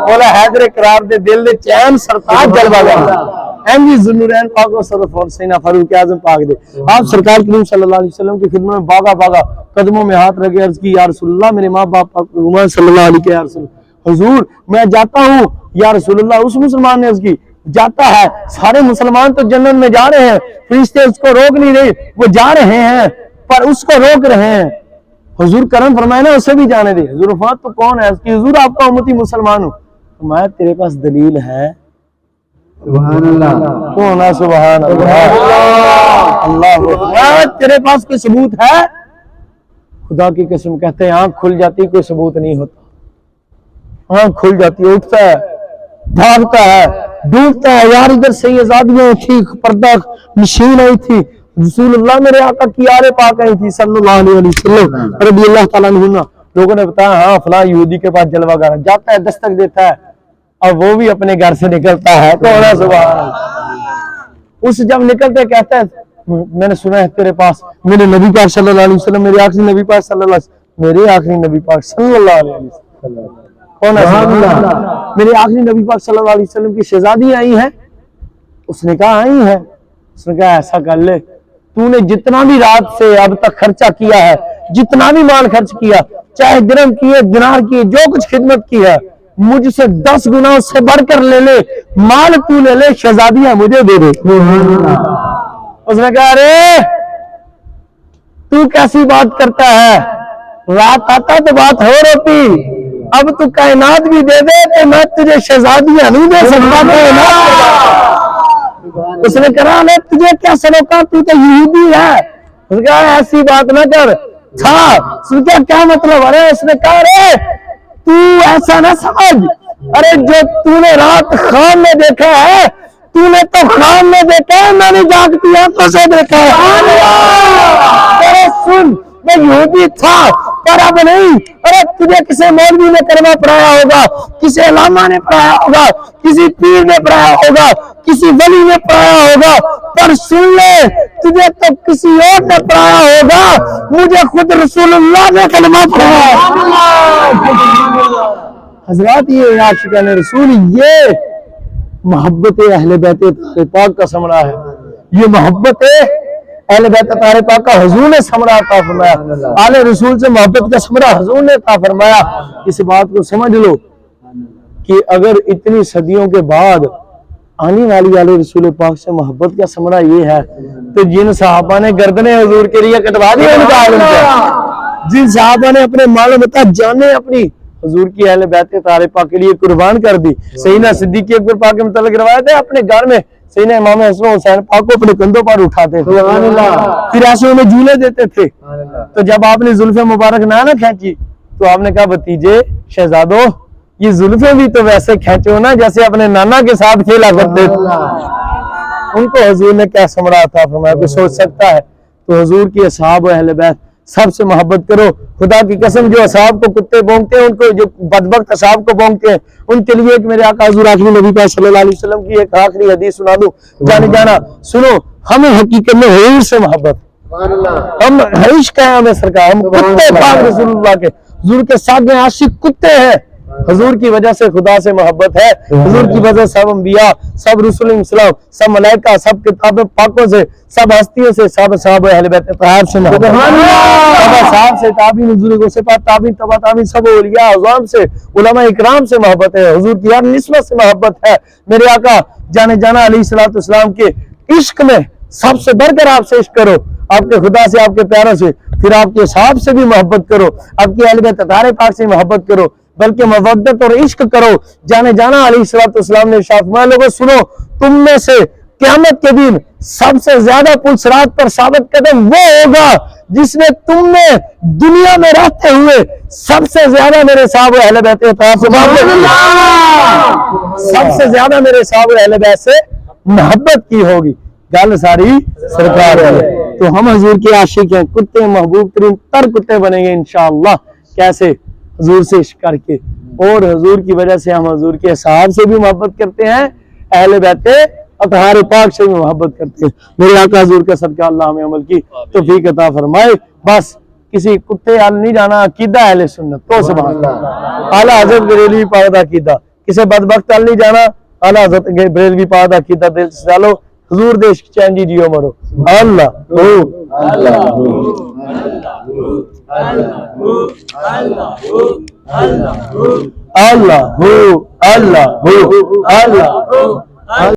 مولا حیدر کرار دے دل دے چین سرتاج جلوہ گر ہے، احمدی ذوالنورین پاک و صدف اور سینہ فاروق اعظم پاک دے۔ آپ سرکار کریم صلی اللہ علیہ وسلم کی خدمت میں باغا باغا قدموں میں ہاتھ رکھے عرض کی یا رسول اللہ، میرے ماں باپ پاک صلی اللہ علیہ کے رسول حضور میں جاتا ہوں یا رسول اللہ۔ اس مسلمان نے عرض کی جاتا ہے، سارے مسلمان تو جنت میں جا رہے ہیں، فرشتے اس کو روک نہیں رہے، وہ جا رہے ہیں پر اس کو روک رہے ہیں، حضور کرم فرمائے نا اسے بھی جانے دے۔ حضور وفات تو کون ہے، اس کی حضور آپ کا امتی مسلمان ہوں۔ فرمایا تیرے پاس دلیل ہے؟ سبحان اللہ۔ کون ہے؟ سبحان اللہ، اللہ اکبر۔ تیرے پاس کوئی ثبوت ہے؟ خدا کی قسم کہتے ہیں آنکھ کھل جاتی کوئی ثبوت نہیں ہوتا، آنکھ کھل جاتی، اٹھتا ہے، بھاگتا ہے، ڈوبتا ہے، یار ادھر سے یہ زادیاں تھی، پردہ نشین آئی تھی، رسول اللہ میرے آقا کی آرے پاک آئی تھی صلی اللہ علیہ وسلم رضی اللہ تعالیٰ عنہ۔ لوگوں نے بتایا ہاں فلاں یہودی کے پاس جلوہ گر ہے، جاتا ہے، دستک دیتا ہے، اور وہ بھی اپنے گھر سے نکلتا ہے، کون ہے؟ سبحان اللہ۔ اس جب نکلتے کہتا ہے میں نے سنا ہے تیرے پاس میرے نبی پاک صلی اللہ علیہ وسلم، میرے آخری نبی پاک صلی اللہ علیہ وسلم، میرے آخری نبی پاک صلی اللہ علیہ وسلم، کون ہے؟ سبحان اللہ۔ میرے آخری نبی پاک صلی اللہ علیہ وسلم کی شہزادی آئی ہیں؟ اس نے کہا آئی ہیں۔ اس نے کہا ایسا کر لے، تو نے جتنا بھی رات سے اب تک خرچہ کیا ہے، جتنا بھی مال خرچ کیا، چاہے درہم کیے، دینار کیے، جو کچھ خدمت کی ہے، مجھ سے 10 گنا اس سے بڑھ کر لے لے، مال تو لے لے، شہزادیاں مجھے دے دے۔ اس نے کہا ارے تو کیسی بات کرتا ہے، رات آتا تو بات ہو ہوتی، اب تو کائنات بھی دے دے تو میں تجھے شہزادیاں نہیں دے سکتا کائنات۔ اس نے کہا لے تجھے کیا سلوکا، تو تو یہودی ہے۔ اس نے کہا ایسی بات نہ کر، تھا اس نے کہا کیا مطلب؟ ارے اس نے کہا ارے تو ایسا نہ سمجھ، ارے جو تو نے رات خواب میں دیکھا ہے، تو نے تو خواب میں دیکھا ہے، میں نے جاگتی آنکھوں سے دیکھا ہے۔ ارے سن، میں یہودی تھا پر اب نہیں۔ ارے تجھے کسی مولوی نے کلمہ پڑھایا ہوگا، کسی علامہ نے پڑھایا ہوگا، کسی پیر نے پڑھایا ہوگا، کسی ولی نے پڑھایا ہوگا، پر سن لے تجھے تو کسی اور نے پڑھایا ہوگا، مجھے خود رسول اللہ نے کلمہ پڑھایا۔ حضرات یہ عاشقان رسول، یہ محبت اہل بیت طاہر پاک کا ثمرہ ہے، یہ محبت اہل بیت طاہر پاک کا حضور نے ثمرہ عطا فرمایا، آل رسول سے محبت کا ثمرہ حضور نے عطا فرمایا۔ اس بات کو سمجھ لو کہ اگر اتنی صدیوں کے بعد آنے والی آل رسول پاک سے محبت کا ثمرہ یہ ہے تو جن صحابہ نے گردنیں حضور کے لیے کٹوا دی ان کا، جن صحابہ نے اپنے مال و متاع جانیں اپنی حضور کی اہل بیت طاہر پاک کے لیے قربان کر دی۔ سیدنا صدیق اکبر پاک کے متعلق روایت ہے اپنے گھر میں سیدنا امام حسن و حسین پاک کو اپنے کندھوں پر اٹھاتے تھے، سبحان اللہ، پھر ایسے انہیں جھولے دیتے تھے. سبحان اللہ، تو جب آپ نے زلفیں مبارک نہ کھینچی تو آپ نے کہا بھتیجے شہزادو یہ زلفیں بھی تو ویسے کھینچو نا جیسے اپنے نانا کے ساتھ کھیلا کرتے تھے. ان کو حضور نے کیا سمجھا تھا، فرمایا کوئی سوچ سکتا ہے؟ تو حضور کی اصحاب و اہل بیت سب سے محبت کرو. خدا کی قسم جو اصحاب کو کتے بونگتے ہیں، ان کو جو بدبخت اصحاب کو بونگتے ہیں، ان کے لیے ایک میرے آقا حضور آخری نبی پاک صلی اللہ علیہ وسلم کی ایک آخری حدیث سنا دوں. جانے جانا سنو، ہمیں حقیقت میں حضور سے محبت، سبحان اللہ، ہم عشق ہیں ہمیں سرکار، ہم کتے پاک رسول اللہ کے، حضور کے ساتھ میں عاشق کتے ہیں. حضور کی وجہ سے خدا سے محبت ہے، حضور کی وجہ سے سب انبیاء، سب رسول اسلام، سب ملائکہ، سب کتابیں پاکوں سے، سب ہستیوں سے، سب صحابہ اہل بیت اطہار سے محبت ہے. سب اصحاب سے، تابعین، حضور کو صفات، تابعین، تبع تابعین، سب اولیاء اعظام سے، علماء اکرام سے محبت ہے. حضور کی ہر نسبت سے محبت ہے. میرے آقا جانے جانا علیہ الصلوۃ والسلام کے عشق میں سب سے بڑھ کر آپ سے عشق کرو، آپ کے خدا سے، آپ کے پیاروں سے، پھر آپ کے صحاب سے بھی محبت کرو، آپ کی اہل بیت اطہار پاک سے محبت کرو، بلکہ مودت اور عشق کرو. جانے جانا علیہ الصلوۃ والسلام نے ارشاد فرمایا لوگوں سنو، تم میں سے قیامت کے دن سب سے زیادہ پل صراط پر ثابت قدم وہ ہوگا جس نے تم نے دنیا میں رہتے ہوئے سب سے زیادہ میرے صحابہ اہل بیت اطہار سے سب سے زیادہ میرے صحابہ اہل بیت سے محبت کی ہوگی. گل ساری سرکار ہے. تو ہم حضور کے عاشق ہیں، کتے محبوب ترین تر کتے بنیں گے انشاءاللہ. کیسے؟ حضور سے عشق کر کے، اور حضور کی وجہ سے ہم حضور کے اصحاب سے بھی محبت کرتے ہیں، اہل بیت اطہار پاک سے بھی محبت کرتے ہیں. میرے آقا حضور کا صدقہ اللہ ہمیں عمل کی توفیق عطا فرمائے. بس کسی کتے حال نہیں جانا، عقیدہ اہل سنت تو سبحان اللہ. اعلیٰ حضرت بریلوی پاک عقیدہ، کسی بدبخت حال نہیں جانا، اعلیٰ حضرت بریلوی پاک عقیدہ دل سے ڈالو. حضور دیش چین جی جیو مرو. اللہ اللہ اللہ اللہ اللہ